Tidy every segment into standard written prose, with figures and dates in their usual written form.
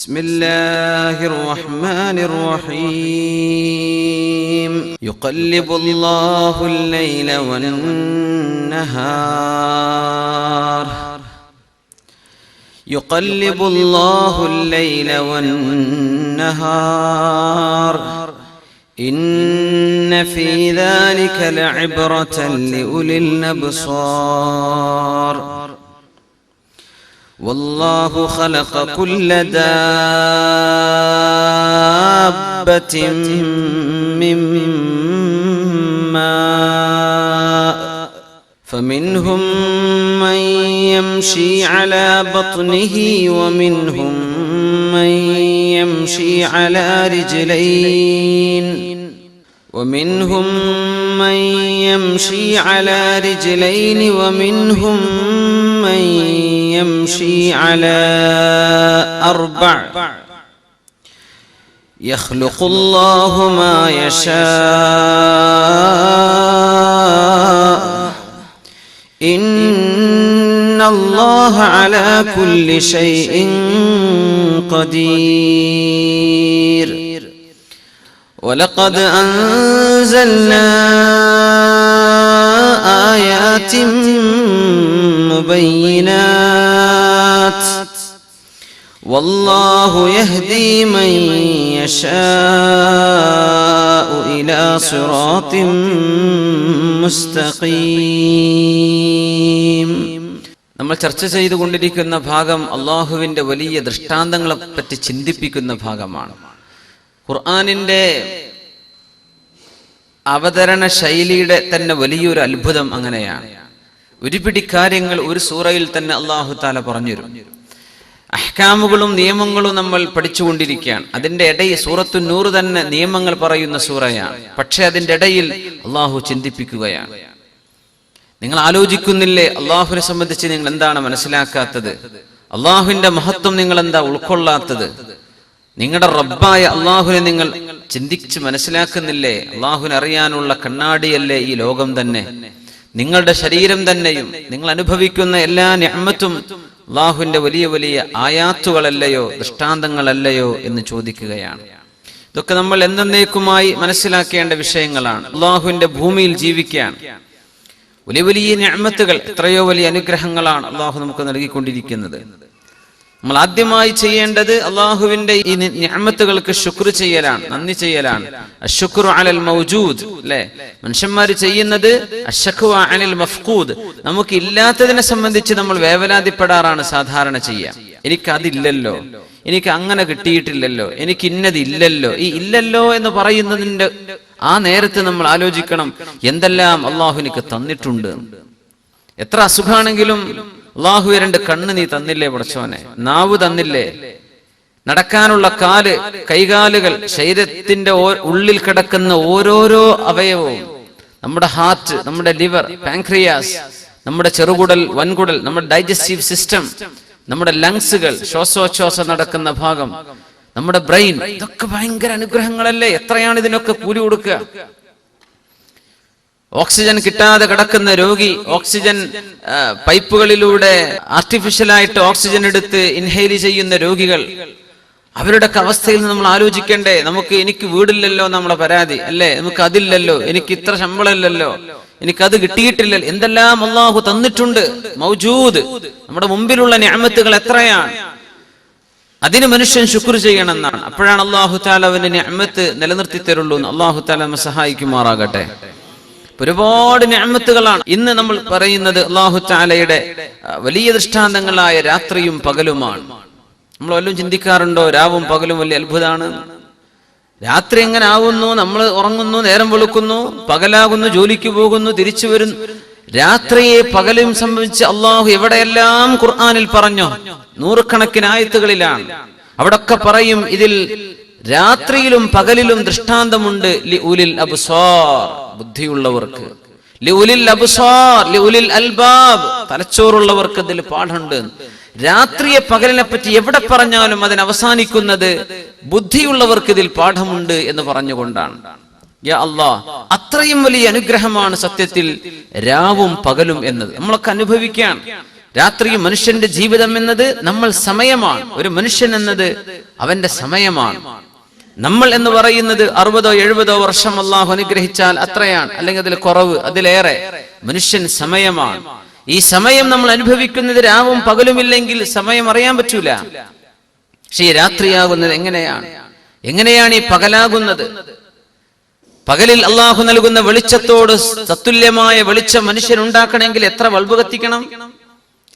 بسم الله الرحمن الرحيم يقلب الله الليل والنهار يقلب الله الليل والنهار إن في ذلك لعبرة لأولي الأبصار والله خلق كل دابة من ماء فمنهم من يمشي على بطنه ومنهم من يمشي على رجلين ومنهم من يمشي على رجلين ومنهم من يمشي على أربع يخلق الله ما يشاء إن الله على كل شيء قدير ولقد أنزلنا آيات مبينات والله يهدي من يشاء إلى صراط مستقيم. നമ്മൾ ചർച്ച ചെയ്തുകൊണ്ടിരിക്കുന്ന ഭാഗം അല്ലാഹുവിന്റെ വലിയ ദൃഷ്ടാന്തങ്ങളെ പറ്റി ചിന്തിപ്പിക്കുന്ന ഭാഗമാണ്. ഖുർആനിന്റെ അവതരണ ശൈലിയുടെ തന്നെ വലിയൊരു അത്ഭുതം അങ്ങനെയാണ്. ഒരുപിടി കാര്യങ്ങൾ ഒരു സൂറയിൽ തന്നെ അല്ലാഹു തആല പറഞ്ഞുതരും. അഹ്കാമുകളും നിയമങ്ങളും നമ്മൾ പഠിച്ചുകൊണ്ടിരിക്കുകയാണ്. അതിന്റെ ഇടയിൽ സൂറത്തു നൂർ തന്നെ നിയമങ്ങൾ പറയുന്ന സൂറയാണ്. പക്ഷെ അതിന്റെ ഇടയിൽ അല്ലാഹു ചിന്തിപ്പിക്കുകയാണ്. നിങ്ങൾ ആലോചിക്കുന്നില്ലേ, അല്ലാഹുവിനെ സംബന്ധിച്ച് നിങ്ങൾ എന്താണ് മനസ്സിലാക്കാത്തത്? അല്ലാഹുവിന്റെ മഹത്വം നിങ്ങൾ എന്താ ഉൾക്കൊള്ളാത്തത്? നിങ്ങളുടെ റബ്ബായ അല്ലാഹുവിനെ നിങ്ങൾ ചിന്തിച്ച് മനസ്സിലാക്കുന്നില്ലേ? അല്ലാഹുവിനെ അറിയാനുള്ള കണ്ണാടിയല്ലേ ഈ ലോകം തന്നെ, നിങ്ങളുടെ ശരീരം തന്നെയും, നിങ്ങൾ അനുഭവിക്കുന്ന എല്ലാ നിഅമത്തും അല്ലാഹുവിന്റെ വലിയ വലിയ ആയാത്തുകളല്ലയോ, ദൃഷ്ടാന്തങ്ങളല്ലയോ എന്ന് ചോദിക്കുകയാണ്. ഇതൊക്കെ നമ്മൾ എന്നേക്കുമായി മനസ്സിലാക്കേണ്ട വിഷയങ്ങളാണ്. അല്ലാഹുവിന്റെ ഭൂമിയിൽ ജീവിക്കാൻ വലിയ വലിയ നിഅമത്തുകൾ, എത്രയോ വലിയ അനുഗ്രഹങ്ങളാണ് അല്ലാഹു നമുക്ക് നൽകിക്കൊണ്ടിരിക്കുന്നത്. നമ്മൾ ആദ്യമായി ചെയ്യേണ്ടത് അല്ലാഹുവിന്റെ ഈ നിഅമത്തുകൾക്ക് ശുക്ർ ചെയ്യലാണ്, നന്ദി ചെയ്യലാണ്. അശ്ശുക്റു അലൽ മൗജൂദ്, അല്ലേ? മനുഷ്യന്മാർ ചെയ്യുന്നത് അശ്ശക്വ അനിൽ മഫ്ഖൂദ്. നമുക്ക് ഇല്ലാത്തതിനെ സംബന്ധിച്ച് നമ്മൾ വേവലാതിപ്പെടാറാണ് സാധാരണ ചെയ്യുക. എനിക്കതില്ലല്ലോ, എനിക്ക് അങ്ങനെ കിട്ടിയിട്ടില്ലല്ലോ, എനിക്ക് ഇന്നതില്ലല്ലോ. ഈ ഇല്ലല്ലോ എന്ന് പറയുന്നതിന്റെ ആ നേരത്ത് നമ്മൾ ആലോചിക്കണം, എന്തെല്ലാം അല്ലാഹു എനിക്ക് തന്നിട്ടുണ്ട്. എത്ര അസുഖാണെങ്കിലും അല്ലാഹു രണ്ട് കണ്ണ് നീ തന്നില്ലേ പടച്ചോനെ, നാവ് തന്നില്ലേ, നടക്കാനുള്ള കാല്, കൈകാലുകൾ, ശരീരത്തിന്റെ ഉള്ളിൽ കിടക്കുന്ന ഓരോരോ അവയവവും, നമ്മുടെ ഹാർട്ട്, നമ്മുടെ ലിവർ, പാൻക്രിയാസ്, നമ്മുടെ ചെറുകുടൽ, വൻകുടൽ, നമ്മുടെ ഡൈജസ്റ്റീവ് സിസ്റ്റം, നമ്മുടെ ലങ്സുകൾ, ശ്വാസോച്ഛ്വാസം നടക്കുന്ന ഭാഗം, നമ്മുടെ ബ്രെയിൻ, ഇതൊക്കെ ഭയങ്കര അനുഗ്രഹങ്ങളല്ലേ? എത്രയാണ് ഇതിനൊക്കെ കൂലി കൊടുക്കുക? ഓക്സിജൻ കിട്ടാതെ കിടക്കുന്ന രോഗി, ഓക്സിജൻ പൈപ്പുകളിലൂടെ ആർട്ടിഫിഷ്യലായിട്ട് ഓക്സിജൻ എടുത്ത് ഇൻഹെയിൽ ചെയ്യുന്ന രോഗികൾ, അവരുടെ അവസ്ഥയിൽ നമ്മൾ ആലോചിക്കണ്ടേ? എനിക്ക് വീടില്ലല്ലോ നമ്മളെ പരാതി, അല്ലേ? നമുക്ക് അതില്ലല്ലോ, എനിക്ക് ഇത്ര ശമ്പളമില്ലല്ലോ, എനിക്കത് കിട്ടിയിട്ടില്ലല്ലോ. എന്തെല്ലാം അല്ലാഹു തന്നിട്ടുണ്ട്. മൗജൂദ്, നമ്മുടെ മുമ്പിലുള്ള നിഅമത്തുകൾ എത്രയാണ്. അതിന് മനുഷ്യൻ ശുക്ർ ചെയ്യണമെന്നാണ്. അപ്പോഴാണ് അല്ലാഹു തആല അവന്റെ നിഅമത്ത് നിലനിർത്തി തരുള്ളൂ. അല്ലാഹു തആല നമ്മെ സഹായിക്കുമാറാകട്ടെ. ഒരുപാട് നിഅമത്തുകളാണ് ഇന്ന് നമ്മൾ പറയുന്നത്. അല്ലാഹു തആലയുടെ വലിയ ദൃഷ്ടാന്തങ്ങളായ രാത്രിയും പകലുമാണ്. നമ്മൾ വല്ലതും ചിന്തിക്കാറുണ്ടോ? രാവും പകലും വലിയ അത്ഭുതമാണ്. രാത്രി എങ്ങനെ ആവുന്നു? നമ്മൾ ഉറങ്ങുന്നു, നേരം വെളുക്കുന്നു, പകലാകുന്നു, ജോലിക്ക് പോകുന്നു, തിരിച്ചു വരുന്നു. രാത്രിയെ പകലും സംബന്ധിച്ച് അല്ലാഹു എവിടെയെല്ലാം ഖുർആനിൽ പറഞ്ഞോ? നൂറുകണക്കിന് ആയത്തുകളിലാണ്. അവിടൊക്കെ പറയും ഇതിൽ രാത്രിയിലും പകലിലും ദൃഷ്ടാന്തമുണ്ട്. ലിഉലിൽ അബ്സാർ, ബുദ്ധിയുള്ളവർക്ക്. ലിഉലിൽ അബ്സാർ ലിഉലിൽ അൽബാബ്, തലച്ചോറുള്ളവർക്ക് ഇതിൽ പാഠമുണ്ട്. രാത്രിയെ പകലിനെ പറ്റി എവിടെ പറഞ്ഞാലും അതിന് അവസാനിക്കുന്നത് ബുദ്ധിയുള്ളവർക്ക് ഇതിൽ പാഠമുണ്ട് എന്ന് പറഞ്ഞുകൊണ്ടാണ്. യാ അല്ലാഹ്, അത്രയും വലിയ അനുഗ്രഹമാണ് സത്യത്തിൽ രാവും പകലും എന്നത്. നമ്മളൊക്കെ അനുഭവിക്കാൻ രാത്രിയും മനുഷ്യന്റെ ജീവിതം എന്നത് നമ്മൾ സമയമാണ്. ഒരു മനുഷ്യൻ എന്നത് അവന്റെ സമയമാണ്. നമ്മൾ എന്ന് പറയുന്നത് 60-70 വർഷം അള്ളാഹു അനുഗ്രഹിച്ചാൽ അത്രയാണ്, അല്ലെങ്കിൽ അതിൽ കുറവ്, അതിലേറെ. മനുഷ്യൻ സമയമാണ്. ഈ സമയം നമ്മൾ അനുഭവിക്കുന്നത് രാവും പകലുമില്ലെങ്കിൽ സമയം അറിയാൻ പറ്റൂല. പക്ഷേ ഈ രാത്രിയാകുന്നത് എങ്ങനെയാണ് ഈ പകലാകുന്നത്? പകലിൽ അള്ളാഹു നൽകുന്ന വെളിച്ചത്തോട് തത്തുല്യമായ വെളിച്ചം മനുഷ്യൻ ഉണ്ടാക്കണമെങ്കിൽ എത്ര ബൾബ് കത്തിക്കണം?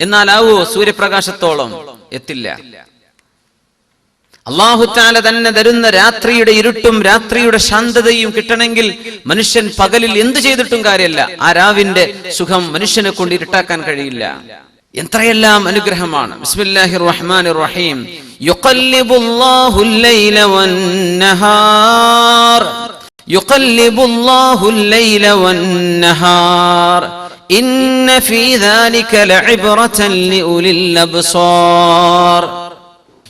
എന്നാലാവോ സൂര്യപ്രകാശത്തോളം? എത്തില്ല. അല്ലാഹു തആല തന്നെ തരുന്ന രാത്രിയുടെ ഇരുട്ടും രാത്രിയുടെ ശാന്തതയും കിട്ടണമെങ്കിൽ മനുഷ്യൻ പകലിൽ എന്ത് ചെയ്തിട്ടും കാര്യമില്ല. ആ രാവിന്റെ സുഖം മനുഷ്യനെ കൊണ്ട് ഇരുട്ടാക്കാൻ കഴിയില്ല. എത്രയെല്ലാം അനുഗ്രഹമാണ്. ബിസ്മില്ലാഹിർ റഹ്മാനിർ റഹീം. യുഖല്ലിബുല്ലാഹുൽ ലൈല വന്നഹാർ യുഖല്ലിബുല്ലാഹുൽ ലൈല വന്നഹാർ ഇന്ന ഫീ ദാലിക ലഇബ്റതൻ ലിഉലിൽ അബ്സാർ.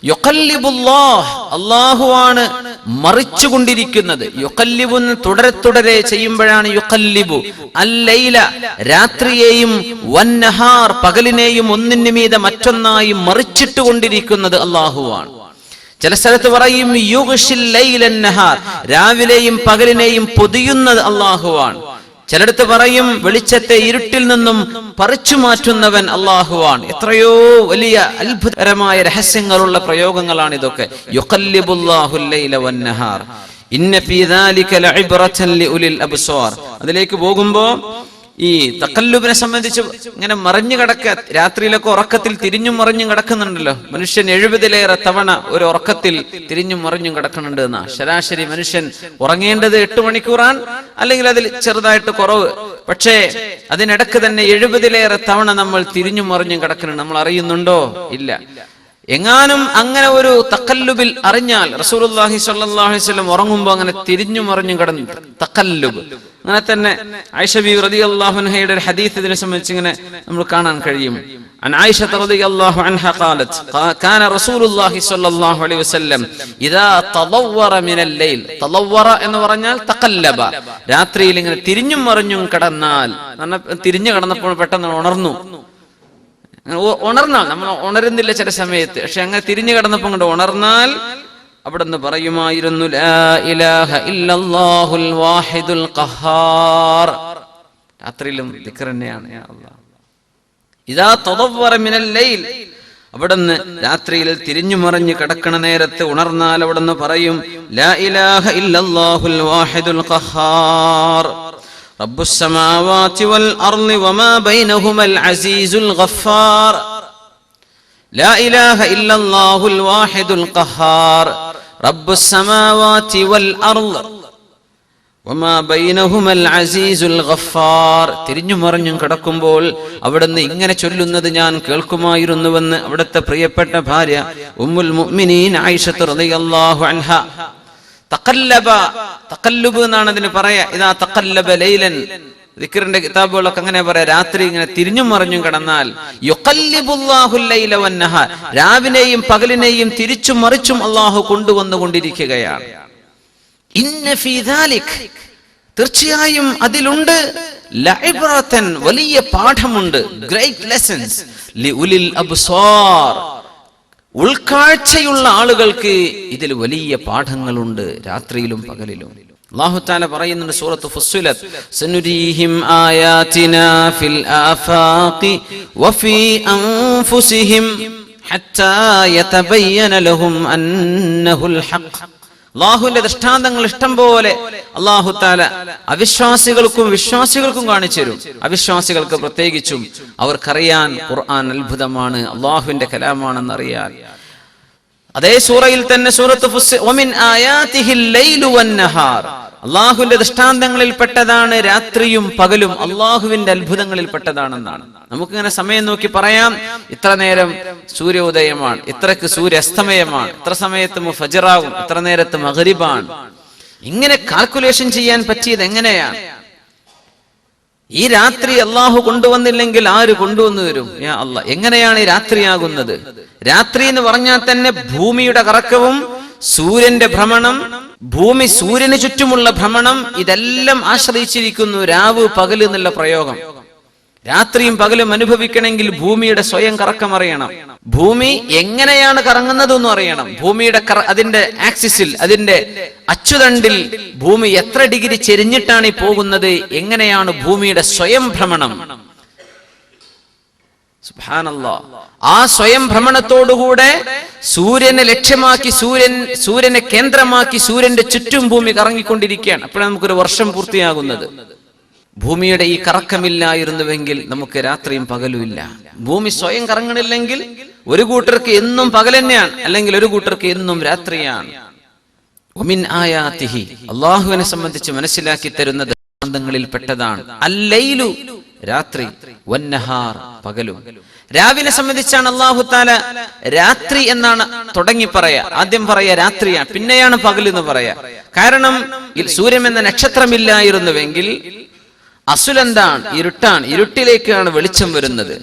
യുഖല്ലിബുല്ലാഹ്, അല്ലാഹുവാണ് മറിച്ചുകൊണ്ടിരിക്കുന്നത്. യുഖല്ലിബു തുടരെ ചെയ്യുമ്പോഴാണ് യുഖല്ലിബു. അല്ലൈല, രാത്രിയെയും വന്നഹാർ, പകലിനെയും ഒന്നിനു മീതെ മറ്റൊന്നായി മറിച്ചിട്ടുകൊണ്ടിരിക്കുന്നത് അല്ലാഹുവാണ്. ചില സ്ഥലത്ത് പറയും യുഗ്ഷിൽ ലൈലൻ നഹാർ, രാവിലെയും പകലിനെയും പൊതിയുന്നത് അല്ലാഹുവാണ്. ചിലടത്ത് പറയും വെളിച്ചത്തെ ഇരുട്ടിൽ നിന്നും പറിച്ചു മാറ്റുന്നവൻ അല്ലാഹുവാണ്. എത്രയോ വലിയ അത്ഭുതകരമായ രഹസ്യങ്ങളുള്ള പ്രയോഗങ്ങളാണ് ഇതൊക്കെ. യുഖല്ലിബുല്ലാഹുൽ ലൈല വന്നഹാർ ഇന്ന ഫീ ദാലിക ലഇബ്റതൻ ലിഉലിൽ അബ്സാർ. അതിലേക്ക് പോകുമ്പോൾ ഈ തഖല്ലുബിനെ സംബന്ധിച്ച് ഇങ്ങനെ മറിഞ്ഞു കിടക്ക, രാത്രിയിലൊക്കെ ഉറക്കത്തിൽ തിരിഞ്ഞും മറിഞ്ഞും കിടക്കുന്നുണ്ടല്ലോ. മനുഷ്യൻ 70-ലേറെ തവണ ഒരു ഉറക്കത്തിൽ തിരിഞ്ഞും മറിഞ്ഞും കിടക്കുന്നുണ്ട് എന്നാ. ശരാശരി മനുഷ്യൻ ഉറങ്ങേണ്ടത് 8 മണിക്കൂറാണ്, അല്ലെങ്കിൽ അതിൽ ചെറുതായിട്ട് കുറവ്. പക്ഷേ അതിനിടക്ക് തന്നെ 70-ലേറെ തവണ നമ്മൾ തിരിഞ്ഞും മറിഞ്ഞും കിടക്കുന്നുണ്ട്. നമ്മൾ അറിയുന്നുണ്ടോ? ഇല്ല. എങ്ങാനും അങ്ങനെ ഒരു തഖല്ലുബിൽ അറിഞ്ഞാൽ, റസൂലുള്ളാഹി സ്വല്ലല്ലാഹു അലൈഹി വസല്ലം ഉറങ്ങുമ്പോൾ അങ്ങനെ തിരിഞ്ഞു മറിഞ്ഞു കിടന്നു തഖല്ലുബ്. അങ്ങനെ തന്നെ ആയിഷ ബീവി റളിയല്ലാഹു അൻഹയുടെ ഒരു ഹദീസ് ഇതിനെ സംബന്ധിച്ച് ഇങ്ങനെ നമ്മൾ കാണാൻ കഴിയും. അൻ ആയിഷ റളിയല്ലാഹു അൻഹ ഖാലത്ത് കാന റസൂലുള്ളാഹി സ്വല്ലല്ലാഹു അലൈഹി വസല്ലം ഇദാ തദവ്വറ മിനൽ ലൈൽ, തദവ്വറ എന്ന് പറഞ്ഞാൽ തഖല്ലബ, രാത്രിയിൽ ഇങ്ങനെ തിരിഞ്ഞും മറിഞ്ഞും കിടന്നാൽ, തിരിഞ്ഞു കിടന്നപ്പോൾ പെട്ടെന്ന് ഉണർന്നാൽ, നമ്മൾ ഉണരുന്നില്ല ചില സമയത്ത്, പക്ഷെ അങ്ങനെ തിരിഞ്ഞു കിടന്നപ്പോൾ കൊണ്ട് ഉണർന്നാൽ അവിടെ നിന്ന് പറയുമായിരുന്നു ലാ ഇലാഹ ഇല്ലല്ലാഹുൽ വാഹിദുൽ ഖഹാർ. രാത്രിയിലും ദിക്ർ തന്നെയാണ് യാ അല്ലാഹ്. ഇദാ തദവ്വറ മിനൽ ലൈൽ, അവിടെ നിന്ന് രാത്രിയിൽ തിരിഞ്ഞു മറിഞ്ഞു കിടക്കണ നേരത്ത് ഉണർന്നാൽ അവിടെ നിന്ന് പറയും ലാ ഇലാഹ ഇല്ലല്ലാഹുൽ വാഹിദുൽ ഖഹാർ റബ്ബുസ് സമാവാതി വൽ അർളി വമാ ബൈനഹുമൽ അസീസുൽ ഗഫാർ. ലാ ഇലാഹ ഇല്ലല്ലാഹുൽ വാഹിദുൽ ഖഹാർ റബ്ബുസ് സമാവാതി വൽ അർള് വമാ ബൈനഹുമൽ അസീസുൽ ഗഫാർ. തിരിഞ്ഞു മറിഞ്ഞും കിടക്കുമ്പോൾ അവിടുന്ന് ഇങ്ങനെ ചൊല്ലുന്നത് ഞാൻ കേൾക്കുമായിരുന്നുവെന്ന് അവിടുത്തെ പ്രിയപ്പെട്ട ഭാര്യ ഉമ്മുൽ മുഅ്മിനീൻ ആയിഷ റളിയല്ലാഹു അൻഹ. തഖല്ലബ, തഖല്ലുബ് എന്നാണ് അതിന് പറയാ. ഇദാ തഖല്ലബ ലൈലൻ, ദിക്റിന്റെ കിതാബുകളൊക്കെ അങ്ങനെ പറയാം. രാത്രി ഇങ്ങനെ തിരിഞ്ഞും മറിഞ്ഞും കിടന്നാൽ യുഖല്ലിബുല്ലാഹുൽ ലൈല വന്നഹാർ, രാവിലെയും പകലിനെയും തിരിച്ചും മറിച്ചും അല്ലാഹു കൊണ്ടുവന്നുകൊണ്ടിരിക്കുകയാണ്. ഇന്ന ഫീ ദാലിക്, തീർച്ചയായും അതിലുണ്ട് ലഇബ്റതൻ, വലിയ പാഠമുണ്ട്, ഗ്രേറ്റ് ലെസൺസ്, ലിഉലിൽ അബ്സാർ, ഉൾക്കാഴ്ചയുള്ള ആളുകൾക്ക് ഇതിൽ വലിയ പാഠങ്ങളുണ്ട് രാത്രിയിലും പകലിലും. അല്ലാഹു തആല പറയുന്നുണ്ട് സൂറത്ത് ഫുസ്സിലത്ത് സനുരീഹിം ആയാതിനാ ഫിൽ ആഫാഖി വഫീ അൻഫുസിഹിം ഹത്താ യതബയ്യന ലഹും അന്നഹുൽ ഹഖ്. അല്ലാഹുവിന്റെ ദൃഷ്ടാന്തങ്ങൾ ഇഷ്ടം പോലെ അല്ലാഹു തആല അവിശ്വാസികൾക്കും വിശ്വാസികൾക്കും കാണിച്ചു തരും. അവിശ്വാസികൾക്ക് പ്രത്യേകിച്ചും അവർക്കറിയാൻ ഖുർആൻ അത്ഭുതമാണ്, അല്ലാഹുവിന്റെ കലാമാണെന്ന് അറിയാൻ. അതേ സൂറയിൽ തന്നെ സൂറത്ത് വമിൻ ആയാതിഹിൽ ലൈലു വന്നഹാർ, അല്ലാഹുവിന്റെ ദൃഷ്ടാന്തങ്ങളിൽ പെട്ടതാണ് രാത്രിയും പകലും, അല്ലാഹുവിന്റെ അത്ഭുതങ്ങളിൽ പെട്ടതാണെന്നാണ്. നമുക്കിങ്ങനെ സമയം നോക്കി പറയാം, ഇത്ര നേരം സൂര്യോദയമാണ്, ഇത്രക്ക് സൂര്യാസ്തമയമാണ്, ഇത്ര സമയത്ത് ഫജ്റാവും, ഇത്ര നേരത്ത് മഗ്രിബാണ്. ഇങ്ങനെ കാൽക്കുലേഷൻ ചെയ്യാൻ പറ്റിയത് എങ്ങനെയാണ്? ഈ രാത്രി അല്ലാഹു കൊണ്ടുവന്നില്ലെങ്കിൽ ആര് കൊണ്ടുവന്നു തരും? യാ അല്ലാഹ്. എങ്ങനെയാണ് ഈ രാത്രിയാകുന്നത്? രാത്രി എന്ന് പറഞ്ഞാൽ തന്നെ ഭൂമിയുടെ കറക്കവും സൂര്യന്റെ ഭ്രമണം, ഭൂമി സൂര്യന് ചുറ്റുമുള്ള ഭ്രമണം, ഇതെല്ലാം ആശ്രയിച്ചിരിക്കുന്നു രാവ് പകൽ എന്നുള്ള പ്രയോഗം. രാത്രിയും പകലും അനുഭവിക്കണമെങ്കിൽ ഭൂമിയുടെ സ്വയം കറക്കം അറിയണം. ഭൂമി എങ്ങനെയാണ് കറങ്ങുന്നതെന്നും അറിയണം. ഭൂമിയുടെ അതിന്റെ ആക്സിസിൽ, അതിന്റെ അച്ചുതണ്ടിൽ ഭൂമി എത്ര ഡിഗ്രി ചെരിഞ്ഞിട്ടാണ് ഈ പോകുന്നത്, എങ്ങനെയാണ് ഭൂമിയുടെ സ്വയം ഭ്രമണം. സുബ്ഹാനല്ലാഹ്. ആ സ്വയം ഭ്രമണത്തോടുകൂടെ സൂര്യനെ ലക്ഷ്യമാക്കി, സൂര്യനെ കേന്ദ്രമാക്കി സൂര്യന്റെ ചുറ്റും ഭൂമി കറങ്ങിക്കൊണ്ടിരിക്കുകയാണ്. അപ്പോഴാണ് നമുക്കൊരു വർഷം പൂർത്തിയാകുന്നത്. ഭൂമിയുടെ ഈ കറക്കമില്ലായിരുന്നുവെങ്കിൽ നമുക്ക് രാത്രിയും പകലും ഇല്ല. ഭൂമി സ്വയം കറങ്ങണില്ലെങ്കിൽ ഒരു കൂട്ടർക്ക് എന്നും പകൽ തന്നെയാണ്, അല്ലെങ്കിൽ ഒരു കൂട്ടർക്ക് എന്നും രാത്രിയാണ്. വമിൻ ആയാതിഹി, അല്ലാഹുവിനെ സംബന്ധിച്ച് മനസ്സിലാക്കി തരുന്ന ദൃഷ്ടാന്തങ്ങളിൽ പെട്ടതാണ് അല്ലൈലു, രാത്രി, വന്നഹാർ, പകലും. രാവിനെ സംബന്ധിച്ചാണ് അല്ലാഹു തആല രാത്രി എന്നാണ് തുടങ്ങി പറയാ. ആദ്യം പറയാ രാത്രിയാണ്, പിന്നെയാണ് പകൽ എന്ന് പറയാ. കാരണം സൂര്യൻ എന്ന നക്ഷത്രമില്ലായിരുന്നുവെങ്കിൽ അസുലെന്താണ്? ഇരുട്ടാണ്. ഇരുട്ടിലേക്കാണ് വെളിച്ചം വരുന്നത്.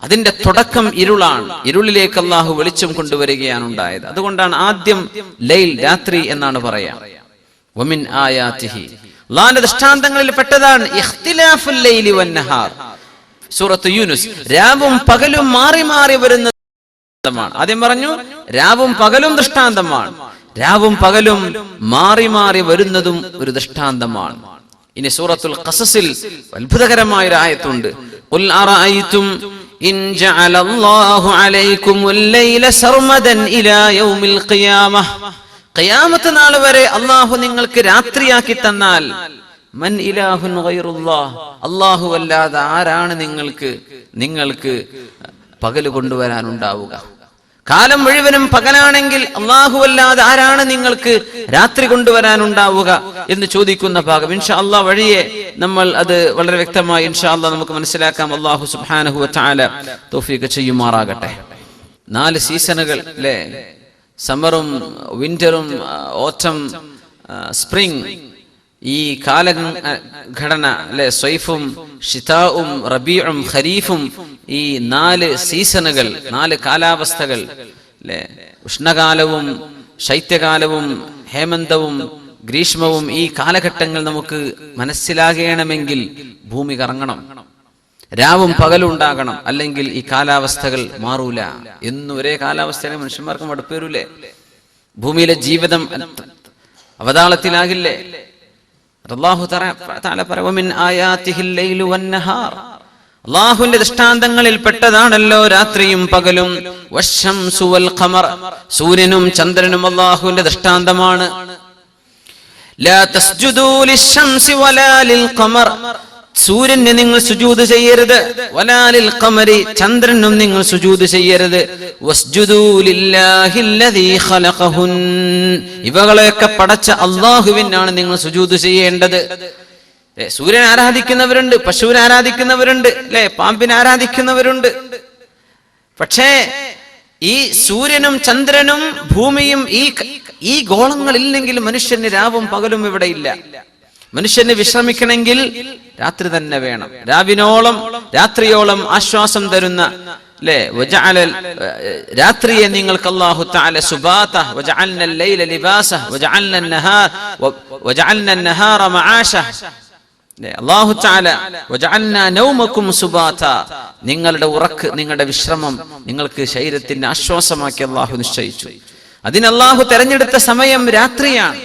അതിന്റെ തുടക്കം ഇരുളാണ്. ഇരുളിലേക്ക് അല്ലാഹു വെളിച്ചം കൊണ്ടുവരികയാണ് ഉണ്ടായത്. അതുകൊണ്ടാണ് ആദ്യം ലൈൽ, രാത്രി എന്നാണ് പറയാ. വമിൻ ആയാതിഹി, അല്ലാഹുവിന്റെ ദൃഷ്ടാന്തങ്ങളിൽ പെട്ടതാണ് ഇഖ്തിലാഫുൽ ലൈലി വന്നഹാർ. സൂറത്ത് യൂനുസ്, രാവും പകലും മാറി മാറി വരുന്ന ദൃഷ്ടാന്തമാണ്. ആദ്യം പറഞ്ഞു രാവും പകലും ദൃഷ്ടാന്തമാണ്. രാവും പകലും മാറി മാറി വരുന്നതും ഒരു ദൃഷ്ടാന്തമാണ്. ഇനി സൂറത്തുൽ ഖസസിൽ അത്ഭുതകരമായ ഒരു ആയത്തുണ്ട്. ഖുൽ അറഅയ്തും ഇൻ ജഅലല്ലാഹു അലൈക്കുമുൽ ലൈല സർമദൻ ഇലാ യൗമിൽ ഖിയാമഹ്, ഖിയാമത്ത് നാൾ വരെ അല്ലാഹു നിങ്ങൾക്ക് രാത്രിയാക്കി തന്നാൽ, മൻ ഇലാഹുൻ ഗൈറുല്ലാഹ്, അല്ലാഹു അല്ലാതെ ആരാണ് നിങ്ങൾക്ക് പകൽ കൊണ്ടുവരാനുണ്ടാവുക? കാലം മുഴുവനും പകലാണെങ്കിൽ അല്ലാഹു അല്ലാതെ ആരാണ് നിങ്ങൾക്ക് രാത്രി കൊണ്ടുവരാനുണ്ടാവുക എന്ന് ചോദിക്കുന്ന ഭാഗം ഇൻഷാ അല്ലാഹ് വഴിയെ നമ്മൾ അത് വളരെ വ്യക്തമായി ഇൻഷാ അല്ലാഹ് നമുക്ക് മനസ്സിലാക്കാം. അല്ലാഹു സുബ്ഹാനഹു വ തആല തൗഫീഖ് ചെയ്യുമാറാകട്ടെ. 4 സീസണുകൾ അല്ലേ? സമ്മറും വിന്ററും ഓട്ടം സ്പ്രിംഗ്, ഈ കാലഘടന അല്ലെ, സ്വൈഫും ഷിതാഉം റബീഉം ഖരീഫും, ഈ 4 സീസണുകൾ, 4 കാലാവസ്ഥകൾ അല്ലെ, ഉഷ്ണകാലവും ശൈത്യകാലവും ഹേമന്തവും ഗ്രീഷ്മവും, ഈ കാലഘട്ടങ്ങൾ നമുക്ക് മനസ്സിലാകണമെങ്കിൽ ഭൂമി കറങ്ങണം, രാവും പകലും ഉണ്ടാകണം, അല്ലെങ്കിൽ ഈ കാലാവസ്ഥകൾ മാറൂല. എന്നും ഒരേ കാലാവസ്ഥയിൽ മനുഷ്യന്മാർക്ക് മടുപ്പ് വരൂലേ? ഭൂമിയിലെ ജീവിതം അവതാളത്തിലാകില്ലേ? അല്ലാഹു തആല പറവമിൻ ആയാതിഹിൽ ലൈലു വന്നഹാർ, അല്ലാഹുവിന്റെ ദൃഷ്ടാന്തങ്ങളിൽ പെട്ടതാണല്ലോ രാത്രിയും പകലും. വശംസു വൽ ഖമർ, സൂര്യനും ചന്ദ്രനും അല്ലാഹുവിന്റെ ദൃഷ്ടാന്തമാണ്. ലാ തസ്ജുദൂ ലിശംസി വലാ ലിൽ ഖമർ, സൂര്യന് നിങ്ങൾ സുജൂദ് ചെയ്യരുത്. വലാ ലിൽ ഖമരി, ചന്ദ്രനും നിങ്ങൾ സുജൂദ് ചെയ്യരുത്. വസ്ജുദൂ ലില്ലാഹില്ലദീ ഖലഖഹുൻ, ഇവകളെയൊക്കെ പടച്ച അല്ലാഹുവിനാണ് നിങ്ങൾ സുജൂദ് ചെയ്യേണ്ടത്. സൂര്യൻ ആരാധിക്കുന്നവരുണ്ട്, പശുവിനെ ആരാധിക്കുന്നവരുണ്ട് അല്ലെ, പാമ്പിനെ ആരാധിക്കുന്നവരുണ്ട്. പക്ഷേ ഈ സൂര്യനും ചന്ദ്രനും ഭൂമിയും ഈ ഗോളങ്ങളില്ലെങ്കിൽ മനുഷ്യന് രാവും പകലും ഇവിടെ ഇല്ല. മനുഷ്യന് വിശ്രമിക്കണമെങ്കിൽ രാത്രി തന്നെ വേണം. രാത്രിയോളം ആശ്വാസം തരുന്ന അല്ലേ, രാത്രിയെ നിങ്ങൾക്ക് അല്ലാഹു തആല സുബാത വജഅൽനൽ ലൈല ലിബാസ വജഅൽനൻ നഹാറ മആശ, അല്ലാഹു തആല വജഅൽനാ നൗമകും സുബാത, നിങ്ങളുടെ ഉറക്ക്, നിങ്ങളുടെ വിശ്രമം നിങ്ങൾക്ക് ശരീരത്തിന്റെ ആശ്വാസമാക്കി അല്ലാഹു നിശ്ചയിച്ചു. അതിന് അല്ലാഹു തെരഞ്ഞെടുത്ത സമയം രാത്രിയാണ്.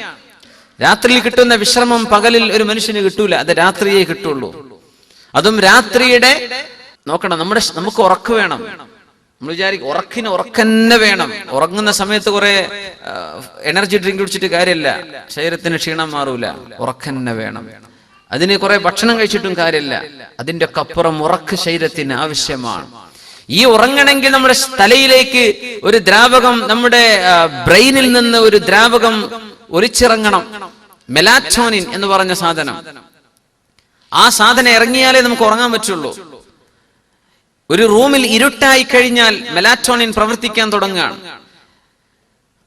രാത്രിയിൽ കിട്ടുന്ന വിശ്രമം പകലിൽ ഒരു മനുഷ്യന് കിട്ടൂല, അത് രാത്രിയേ കിട്ടുള്ളൂ. അതും രാത്രിയുടെ നോക്കണം, നമുക്ക് ഉറക്ക് വേണം. നമ്മൾ വിചാരിക്കും ഉറക്കന്നെ വേണം. ഉറങ്ങുന്ന സമയത്ത് കുറെ എനർജി ഡ്രിങ്ക് കുടിച്ചിട്ട് കാര്യമില്ല, ശരീരത്തിന് ക്ഷീണം മാറൂല. ഉറക്കന്നെ വേണം. അതിന് കുറെ ഭക്ഷണം കഴിച്ചിട്ടും കാര്യമില്ല. അതിന്റെ ഒക്കെ അപ്പുറം ഉറക്ക് ശരീരത്തിന് ആവശ്യമാണ്. ഈ ഉറങ്ങണമെങ്കിൽ നമ്മുടെ തലയിലേക്ക് ഒരു ദ്രാവകം, നമ്മുടെ ബ്രെയിനിൽ നിന്ന് ഒരു ദ്രാവകം ഒലിച്ചിറങ്ങണം. മെലാറ്റോണിൻ എന്ന് പറഞ്ഞ സാധനം. ആ സാധനം ഇറങ്ങിയാലേ നമുക്ക് ഉറങ്ങാൻ പറ്റുള്ളൂ. ഒരു റൂമിൽ ഇരുട്ടായി കഴിഞ്ഞാൽ മെലാറ്റോണിൻ പ്രവർത്തിക്കാൻ തുടങ്ങുകയാണ്.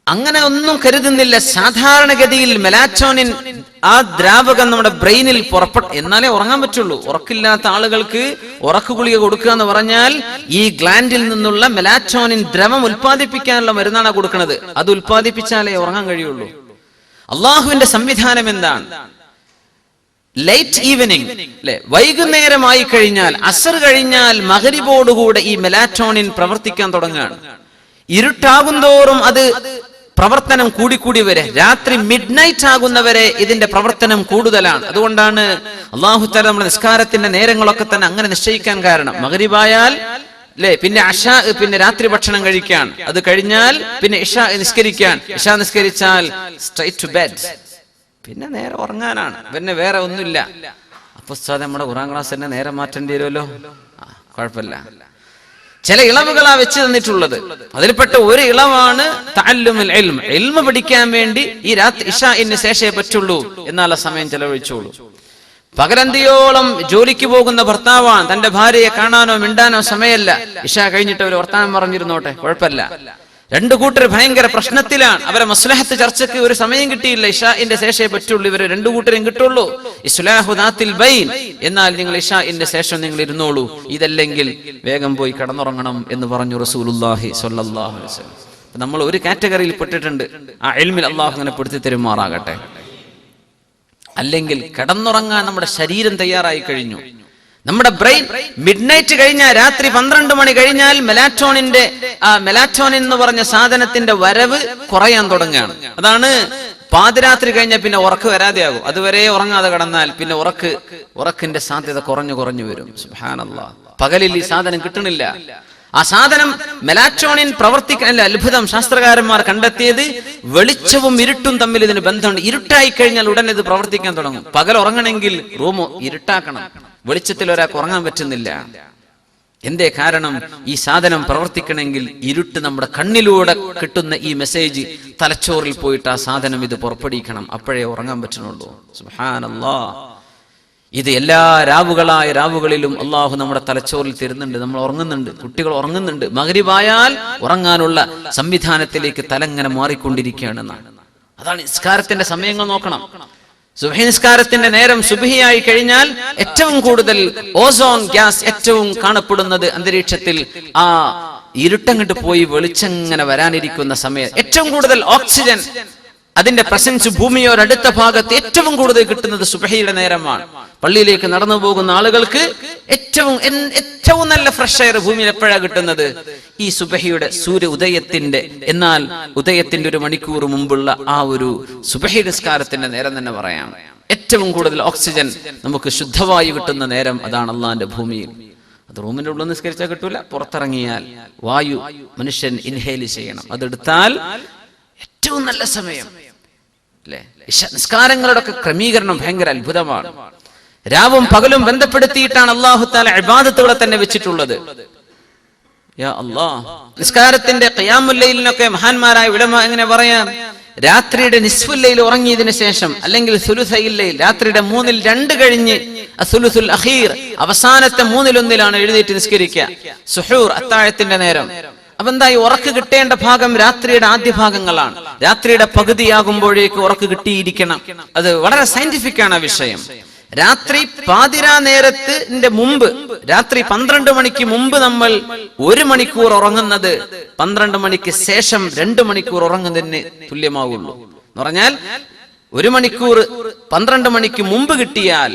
അങ്ങനെ ഒന്നും കരുതുന്നില്ല. സാധാരണഗതിയിൽ മെലാറ്റോണിൻ, ആ ദ്രാവകം നമ്മുടെ ബ്രെയിനിൽ എന്നാലേ ഉറങ്ങാൻ പറ്റുള്ളൂ. ഉറക്കില്ലാത്ത ആളുകൾക്ക് ഉറക്കു ഗുളിക കൊടുക്കുക എന്ന് പറഞ്ഞാൽ ഈ ഗ്ലാൻഡിൽ നിന്നുള്ള മെലാറ്റോണിൻ ദ്രവം ഉൽപ്പാദിപ്പിക്കാനുള്ള മരുന്നാണ് കൊടുക്കുന്നത്. അത് ഉൽപ്പാദിപ്പിച്ചാലേ ഉറങ്ങാൻ കഴിയുള്ളൂ. അള്ളാഹുവിന്റെ സംവിധാനം എന്താണ്? ലൈറ്റ് ഈവനിങ് അല്ലെ, വൈകുന്നേരമായി കഴിഞ്ഞാൽ, അസർ കഴിഞ്ഞാൽ മഗ്രിബോടുകൂടെ ഈ മെലാറ്റോണിൻ പ്രവർത്തിക്കാൻ തുടങ്ങുകയാണ്. ഇരുട്ടാകുന്തോറും അത് പ്രവർത്തനം കൂടിക്കൂടി വരെ രാത്രി മിഡ് നൈറ്റ് ആകുന്നവരെ ഇതിന്റെ പ്രവർത്തനം കൂടുതലാണ്. അതുകൊണ്ടാണ് അല്ലാഹു തആല നമ്മുടെ നിസ്കാരത്തിന്റെ നേരങ്ങളൊക്കെ തന്നെ അങ്ങനെ നിശ്ചയിക്കാൻ കാരണം. മഗ്രിബായാൽ അല്ലെ പിന്നെ അശാ, പിന്നെ രാത്രി ഭക്ഷണം കഴിക്കാൻ, അത് കഴിഞ്ഞാൽ പിന്നെ ഇശാ നിസ്കരിക്കാൻ, ഇശാ നിസ്കരിച്ചാൽ സ്ട്രൈറ്റ് ടു ബെഡ്, പിന്നെ നേരെ ഉറങ്ങാനാണ്, പിന്നെ വേറെ ഒന്നുമില്ല. അപ്പൊ നമ്മുടെ ഖുർആൻ ക്ലാസ് തന്നെ നേരെ മാറ്റേണ്ടി വരുമല്ലോ. കുഴപ്പമില്ല. ചില ഇളവുകളാ വെച്ച് തന്നിട്ടുള്ളത്. അതിൽപ്പെട്ട ഒരു ഇളവാണ് തഅല്ലുമുൽ ഇൽം. ഇൽമ പഠിക്കാൻ വേണ്ടി ഈ രാത്രി ഇശാഇന് ശേഷമേ പറ്റുള്ളൂ, എന്നാൽ സമയം ചെലവഴിച്ചോളൂ. പകലന്തിയോളം ജോലിക്ക് പോകുന്ന ഭർത്താവാണ്, തന്റെ ഭാര്യയെ കാണാനോ മിണ്ടാനോ സമയമല്ല, ഇശാ കഴിഞ്ഞിട്ട് അവർ വർത്താനം പറഞ്ഞിരുന്നോട്ടെ, കുഴപ്പമില്ല. രണ്ടു കൂട്ടർ ഭയങ്കര പ്രശ്നത്തിലാണ്, അവരെ മസ്ലഹത്ത് ചർച്ചയ്ക്ക് ഒരു സമയം കിട്ടിയില്ല, ഇശാഇന്റെ ശേഷമേ പറ്റുള്ളൂ, ഇവരെ രണ്ടു കൂട്ടരും കിട്ടുള്ളൂ. ഇസ്ലാഹു ദാത്തിൽ ബൈൻ, എന്നാൽ നിങ്ങൾ ഇശാഇന്റെ ശേഷം നിങ്ങൾ ഇരുന്നോളൂ, ഇതല്ലെങ്കിൽ വേഗം പോയി കടന്നുറങ്ങണം എന്ന് പറഞ്ഞു റസൂലുള്ളാഹി സ്വല്ലല്ലാഹു അലൈഹി വസല്ലം. നമ്മൾ ഒരു കാറ്റഗറിയിൽ പെട്ടിട്ടുണ്ട്. ആ ഇൽമിൽ അല്ലാഹു അങ്ങനെ പെടുത്തി തരുമാറാകട്ടെ. അല്ലെങ്കിൽ കിടന്നുറങ്ങാൻ നമ്മുടെ ശരീരം തയ്യാറായി കഴിഞ്ഞു. നമ്മുടെ ബ്രെയിൻ മിഡ് നൈറ്റ് കഴിഞ്ഞാൽ, രാത്രി 12 മണി കഴിഞ്ഞാൽ മെലാറ്റോണിൻ എന്ന് പറഞ്ഞ സാധനത്തിന്റെ വരവ് കുറയാൻ തുടങ്ങുകയാണ്. അതാണ് പാതിരാത്രി കഴിഞ്ഞാൽ പിന്നെ ഉറക്ക് വരാതെയാകും. അതുവരെ ഉറങ്ങാതെ കിടന്നാൽ പിന്നെ ഉറക്കിന്റെ സാധ്യത കുറഞ്ഞു വരും. സുബ്ഹാനല്ലാഹ്. പകലിൽ ഈ സാധനം കിട്ടണില്ല. ആ സാധനം മെലാറ്റോണിൻ പ്രവർത്തിക്കാൻ അത്ഭുതം. ശാസ്ത്രകാരന്മാർ കണ്ടെത്തിയത് വെളിച്ചവും ഇരുട്ടും തമ്മിൽ ഇതിന് ബന്ധമുണ്ട്. ഇരുട്ടായി കഴിഞ്ഞാൽ ഉടനെ ഇത് പ്രവർത്തിക്കാൻ തുടങ്ങും. പകൽ ഉറങ്ങണമെങ്കിൽ റൂം ഇരുട്ടാക്കണം, വെളിച്ചത്തിൽ ഒരാൾക്ക് ഉറങ്ങാൻ പറ്റുന്നില്ല. എന്തേ കാരണം? ഈ സാധനം പ്രവർത്തിക്കണമെങ്കിൽ ഇരുട്ട് നമ്മുടെ കണ്ണിലൂടെ കിട്ടുന്ന ഈ മെസ്സേജ് തലച്ചോറിൽ പോയിട്ട് ആ സാധനം ഇത് പുറപ്പെടുവിക്കണം, അപ്പോഴേ ഉറങ്ങാൻ പറ്റുന്നുള്ളൂ. സുബ്ഹാനല്ലാഹ്. ഇത് എല്ലാ രാവുകളിലും അള്ളാഹു നമ്മുടെ തലച്ചോറിൽ തരുന്നുണ്ട്. നമ്മൾ ഉറങ്ങുന്നുണ്ട്, കുട്ടികൾ ഉറങ്ങുന്നുണ്ട്. മഗ്രിബായാൽ ഉറങ്ങാനുള്ള സംവിധാനത്തിലേക്ക് തലങ്ങനെ മാറിക്കൊണ്ടിരിക്കുകയാണെന്നാണ്. അതാണ് നിസ്കാരത്തിന്റെ സമയങ്ങൾ നോക്കണം. സുബ്ഹി നിസ്കാരത്തിന്റെ നേരം സുബ്ഹിയായി കഴിഞ്ഞാൽ ഏറ്റവും കൂടുതൽ ഓസോൺ ഗ്യാസ് ഏറ്റവും കാണപ്പെടുന്നത് അന്തരീക്ഷത്തിൽ ആ ഇരുട്ടങ്ങട്ട് പോയി വെളിച്ചങ്ങനെ വരാനിരിക്കുന്ന സമയം ഏറ്റവും കൂടുതൽ ഓക്സിജൻ അതിന്റെ പ്രസൻസ് ഭൂമിയോടടുത്ത ഭാഗത്ത് ഏറ്റവും കൂടുതൽ കിട്ടുന്നത് സുബ്ഹിയുടെ നേരമാണ്. പള്ളിയിലേക്ക് നടന്നു പോകുന്ന ആളുകൾക്ക് ഏറ്റവും നല്ല ഫ്രഷ് എയർ ഭൂമിയിൽ എപ്പോഴാണ് കിട്ടുന്നത്? ഈ സുബ്ഹിയുടെ സൂര്യ ഉദയത്തിന്റെ, എന്നാൽ ഉദയത്തിന്റെ 1 മണിക്കൂർ മുമ്പുള്ള ആ ഒരു സുബ്ഹി നിസ്കാരത്തിന്റെ നേരം തന്നെ പറയാം. ഏറ്റവും കൂടുതൽ ഓക്സിജൻ നമുക്ക് ശുദ്ധവായു കിട്ടുന്ന നേരം അതാണ് അള്ളാന്റെ ഭൂമിയിൽ. അത് റൂമിന്റെ ഉള്ളിൽ നിസ്കരിച്ചാൽ കിട്ടൂല, പുറത്തിറങ്ങിയാൽ വായു മനുഷ്യൻ ഇൻഹേൽ ചെയ്യണം. അതെടുത്താൽ ഏറ്റവും നല്ല സമയം അല്ലെ. നിസ്കാരങ്ങളുടെ ഒക്കെ ക്രമീകരണം ഭയങ്കര അത്ഭുതമാണ്. രാവും പകലും ബന്ധപ്പെടുത്തിയിട്ടാണ് അല്ലാഹു തആല ഇബാദത്തുകളെ തന്നെ വെച്ചിട്ടുള്ളത്. യാ അല്ലാഹ്. നിസ്കാരത്തിന്റെ ഖിയാമുൽ ലൈലിനൊക്കെ മഹാന്മാരായ ഉലമാ എങ്ങനെ പറയാം? രാത്രിയുടെ നിസ്ഫുൽ ലൈൽ ഉറങ്ങിയതിനു ശേഷം, അല്ലെങ്കിൽ സുലുസൈൽ ലൈൽ, രാത്രിയുടെ 2/3 കഴിഞ്ഞ് അസുലുസുൽ അഖീർ, അവസാനത്തെ 1/3 എഴുന്നേറ്റ് നിസ്കരിക്കുക. സുഹൂർ, അത്താഴത്തിന്റെ നേരം. അപ്പൊ എന്തായി? ഉറക്ക് കിട്ടേണ്ട ഭാഗം രാത്രിയുടെ ആദ്യ ഭാഗങ്ങളാണ്. രാത്രിയുടെ പകുതിയാകുമ്പോഴേക്ക് ഉറക്ക് കിട്ടിയിരിക്കണം. അത് വളരെ സയന്റിഫിക് ആണ് ആ വിഷയം. രാത്രി പാതിരാ നേരത്തിന്റെ മുമ്പ്, രാത്രി 12 മണിക്ക് മുമ്പ് നമ്മൾ 1 മണിക്കൂർ ഉറങ്ങുന്നത് 12 മണിക്ക് ശേഷം 2 മണിക്കൂർ ഉറങ്ങുന്നതിന് തുല്യമാവുള്ളൂ. എന്ന് പറഞ്ഞാൽ 1 മണിക്കൂർ 12 മണിക്ക് മുമ്പ് കിട്ടിയാൽ,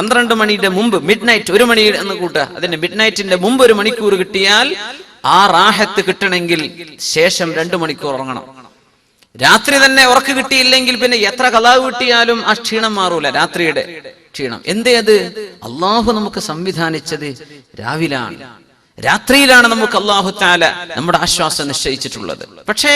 12 മണിയുടെ മുമ്പ്, മിഡ് നൈറ്റ് 1 മണി എന്ന് കൂട്ടുക, അതിന്റെ മിഡ് നൈറ്റിന്റെ മുമ്പ് 1 മണിക്കൂർ കിട്ടിയാൽ ആ റാഹത്ത് കിട്ടണമെങ്കിൽ ശേഷം 2 മണിക്കൂർ ഉറങ്ങണം. രാത്രി തന്നെ ഉറക്ക് കിട്ടിയില്ലെങ്കിൽ പിന്നെ എത്ര ഖലാ കിട്ടിയാലും ആ ക്ഷീണം മാറൂല, രാത്രിയുടെ ക്ഷീണം. എന്തേ അത്? അള്ളാഹു നമുക്ക് സംവിധാനിച്ചത് രാവിലാണ്, രാത്രിയിലാണ് നമുക്ക് അല്ലാഹു തആല നമ്മുടെ ആശ്വാസം നിശ്ചയിച്ചിട്ടുള്ളത്. പക്ഷേ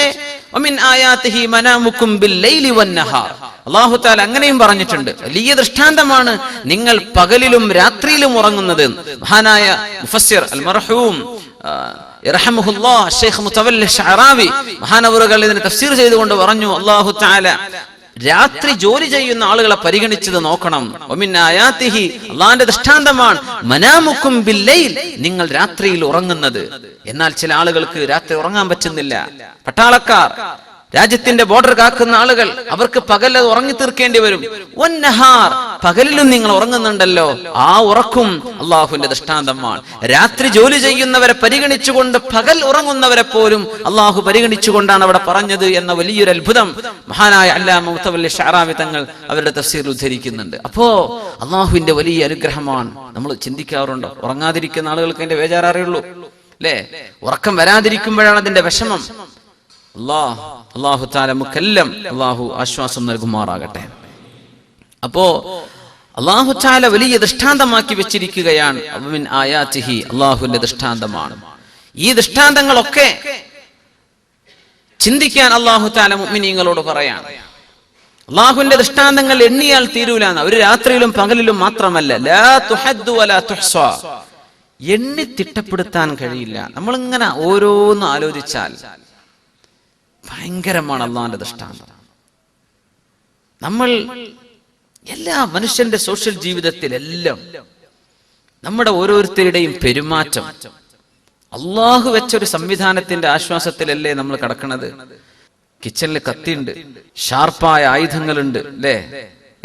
വമിൻ ആയാതിഹി മനാമുക്കും ബില്ലൈലി വന്നഹാർ, അല്ലാഹു തആല അങ്ങനെയും പറഞ്ഞിട്ടുണ്ട്. വലിയ ദൃഷ്ടാന്തമാണ് നിങ്ങൾ പകലിലും രാത്രിയിലും ഉറങ്ങുന്നത്. മഹാനായ മുഫസ്സിർ അൽ മർഹൂം റഹ്മഹുല്ലാഹ് ശൈഖ് മുതവല്ലി ശഅറാവി മഹാനവറുകൾ ഇതിനെ തഫ്സീർ ചെയ്തുകൊണ്ട് പറഞ്ഞു, അല്ലാഹു തആല രാത്രി ജോലി ചെയ്യുന്ന ആളുകളെ പരിഗണിച്ചത് നോക്കണം. വമിൻ ആയാതിഹി, അല്ലാഹുവിന്റെ ദൃഷ്ടാന്തമാണ് മനാമുക്കും ബില്ലൈൽ, നിങ്ങൾ രാത്രിയിൽ ഉറങ്ങുന്നത്. എന്നാൽ ചില ആളുകൾക്ക് രാത്രി ഉറങ്ങാൻ പറ്റുന്നില്ല. പട്ടാളക്കാർ രാജ്യത്തിന്റെ ബോർഡർ കാക്കുന്ന ആളുകൾ, അവർക്ക് പകൽ ഉറങ്ങി തീർക്കേണ്ടി വരും. വന്നഹാർ, പകലിലും നിങ്ങൾ ഉറങ്ങുന്നുണ്ടല്ലോ, ആ ഉറക്കും അള്ളാഹുവിന്റെ ദൃഷ്ടാന്തമാണ്. രാത്രി ജോലി ചെയ്യുന്നവരെ പരിഗണിച്ചുകൊണ്ട് പകൽ ഉറങ്ങുന്നവരെ പോലും അള്ളാഹു പരിഗണിച്ചുകൊണ്ടാണ് അവിടെ പറഞ്ഞത് എന്ന വലിയൊരു അത്ഭുതം മഹാനായ അല്ലാമ മുത്തവല്ലി ശഅറാവി തങ്ങൾ അവരുടെ തഫ്സീറിൽ ഉദ്ധരിക്കുന്നുണ്ട്. അപ്പോ അള്ളാഹുവിന്റെ വലിയ അനുഗ്രഹമാണ്. നമ്മൾ ചിന്തിക്കാറുണ്ടോ? ഉറങ്ങാതിരിക്കുന്ന ആളുകൾക്ക് അതിന്റെ ബേജാററിയുള്ളൂ അല്ലേ? ഉറക്കം വരാതിരിക്കുമ്പോഴാണ് അതിന്റെ വിഷമം. അല്ലാഹു തആല നമുക്കെല്ലാം അല്ലാഹു ആശ്വാസം നൽകുമാറാകട്ടെ. അപ്പോ അല്ലാഹു തആല വലിയ ദൃഷ്ടാന്തമാക്കി വെച്ചിരിക്കുകയാണ്. മിൻ ആയാതിഹി, അല്ലാഹുവിന്റെ ദൃഷ്ടാന്തമാണ്. ഈ ദൃഷ്ടാന്തങ്ങളൊക്കെ ചിന്തിക്കാൻ അല്ലാഹു തആല മുഅ്മിനീങ്ങളോട് പറയാണ്. അല്ലാഹുവിന്റെ ദൃഷ്ടാന്തങ്ങൾ എണ്ണിയാൽ തീരൂലാന്ന്. ഒരു രാത്രിയിലും പകലിലും മാത്രമല്ല, ലാ തുഹദ്ദു വലാ തുഹ്സാ, എണ്ണി തിട്ടപ്പെടുത്താൻ കഴിയില്ല. നമ്മളിങ്ങനെ ഓരോന്ന് ആലോചിച്ചാൽ ഭയങ്കരമാണ് അള്ളാഹുവിന്റെ ദൃഷ്ടാന്തം. നമ്മൾ എല്ലാ മനുഷ്യന്റെ സോഷ്യൽ ജീവിതത്തിലെല്ലാം നമ്മുടെ ഓരോരുത്തരുടെയും പെരുമാറ്റം അള്ളാഹു വെച്ചൊരു സംവിധാനത്തിന്റെ ആശ്വാസത്തിലല്ലേ നമ്മൾ കിടക്കുന്നത്. കിച്ചണിൽ കത്തിയുണ്ട്, ഷാർപ്പായ ആയുധങ്ങളുണ്ട് അല്ലേ?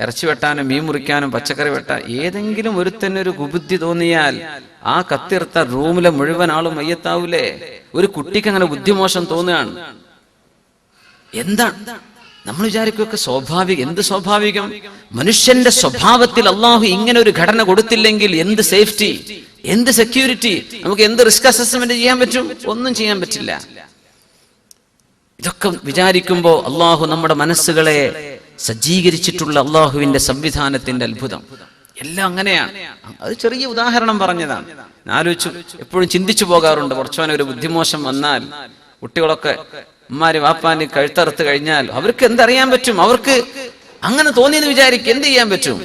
ഇറച്ചി വെട്ടാനും മീൻ മുറിക്കാനും പച്ചക്കറി വെട്ടാൻ. ഏതെങ്കിലും ഒരുത്തനൊരു കുബുദ്ധി തോന്നിയാൽ ആ കത്തിർത്ത റൂമിലെ മുഴുവൻ ആളും മയ്യത്താവൂലേ? ഒരു കുട്ടിക്ക് അങ്ങനെ ബുദ്ധിമോശം തോന്നുകയാണ്. എന്താണ് നമ്മൾ വിചാരിക്കുകയൊക്കെ സ്വാഭാവികം. എന്ത് സ്വാഭാവികം? മനുഷ്യന്റെ സ്വഭാവത്തിൽ അള്ളാഹു ഇങ്ങനെ ഒരു ഘടന കൊടുത്തില്ലെങ്കിൽ എന്ത് സേഫ്റ്റി, എന്ത് സെക്യൂരിറ്റി, നമുക്ക് എന്ത് റിസ്ക് അസസ്മെന്റ് ചെയ്യാൻ പറ്റും? ഒന്നും ചെയ്യാൻ പറ്റില്ല. ഇതൊക്കെ വിചാരിക്കുമ്പോൾ അള്ളാഹു നമ്മുടെ മനസ്സുകളെ സജ്ജീകരിച്ചിട്ടുള്ള അള്ളാഹുവിന്റെ സംവിധാനത്തിന്റെ അത്ഭുതം എല്ലാം അങ്ങനെയാണ്. അത് ചെറിയ ഉദാഹരണം പറഞ്ഞതാണ്. ആലോചിച്ചു എപ്പോഴും ചിന്തിച്ചു പോകാറുണ്ട്. കുറച്ചോനെ ഒരു ബുദ്ധിമോശം വന്നാൽ കുട്ടികളൊക്കെ ഉമ്മാര് വാപ്പാന് കഴുത്തറുത്ത് കഴിഞ്ഞാൽ അവർക്ക് എന്തറിയാൻ പറ്റും? അവർക്ക് അങ്ങനെ തോന്നിയെന്ന് വിചാരിക്കും, എന്ത് ചെയ്യാൻ പറ്റും?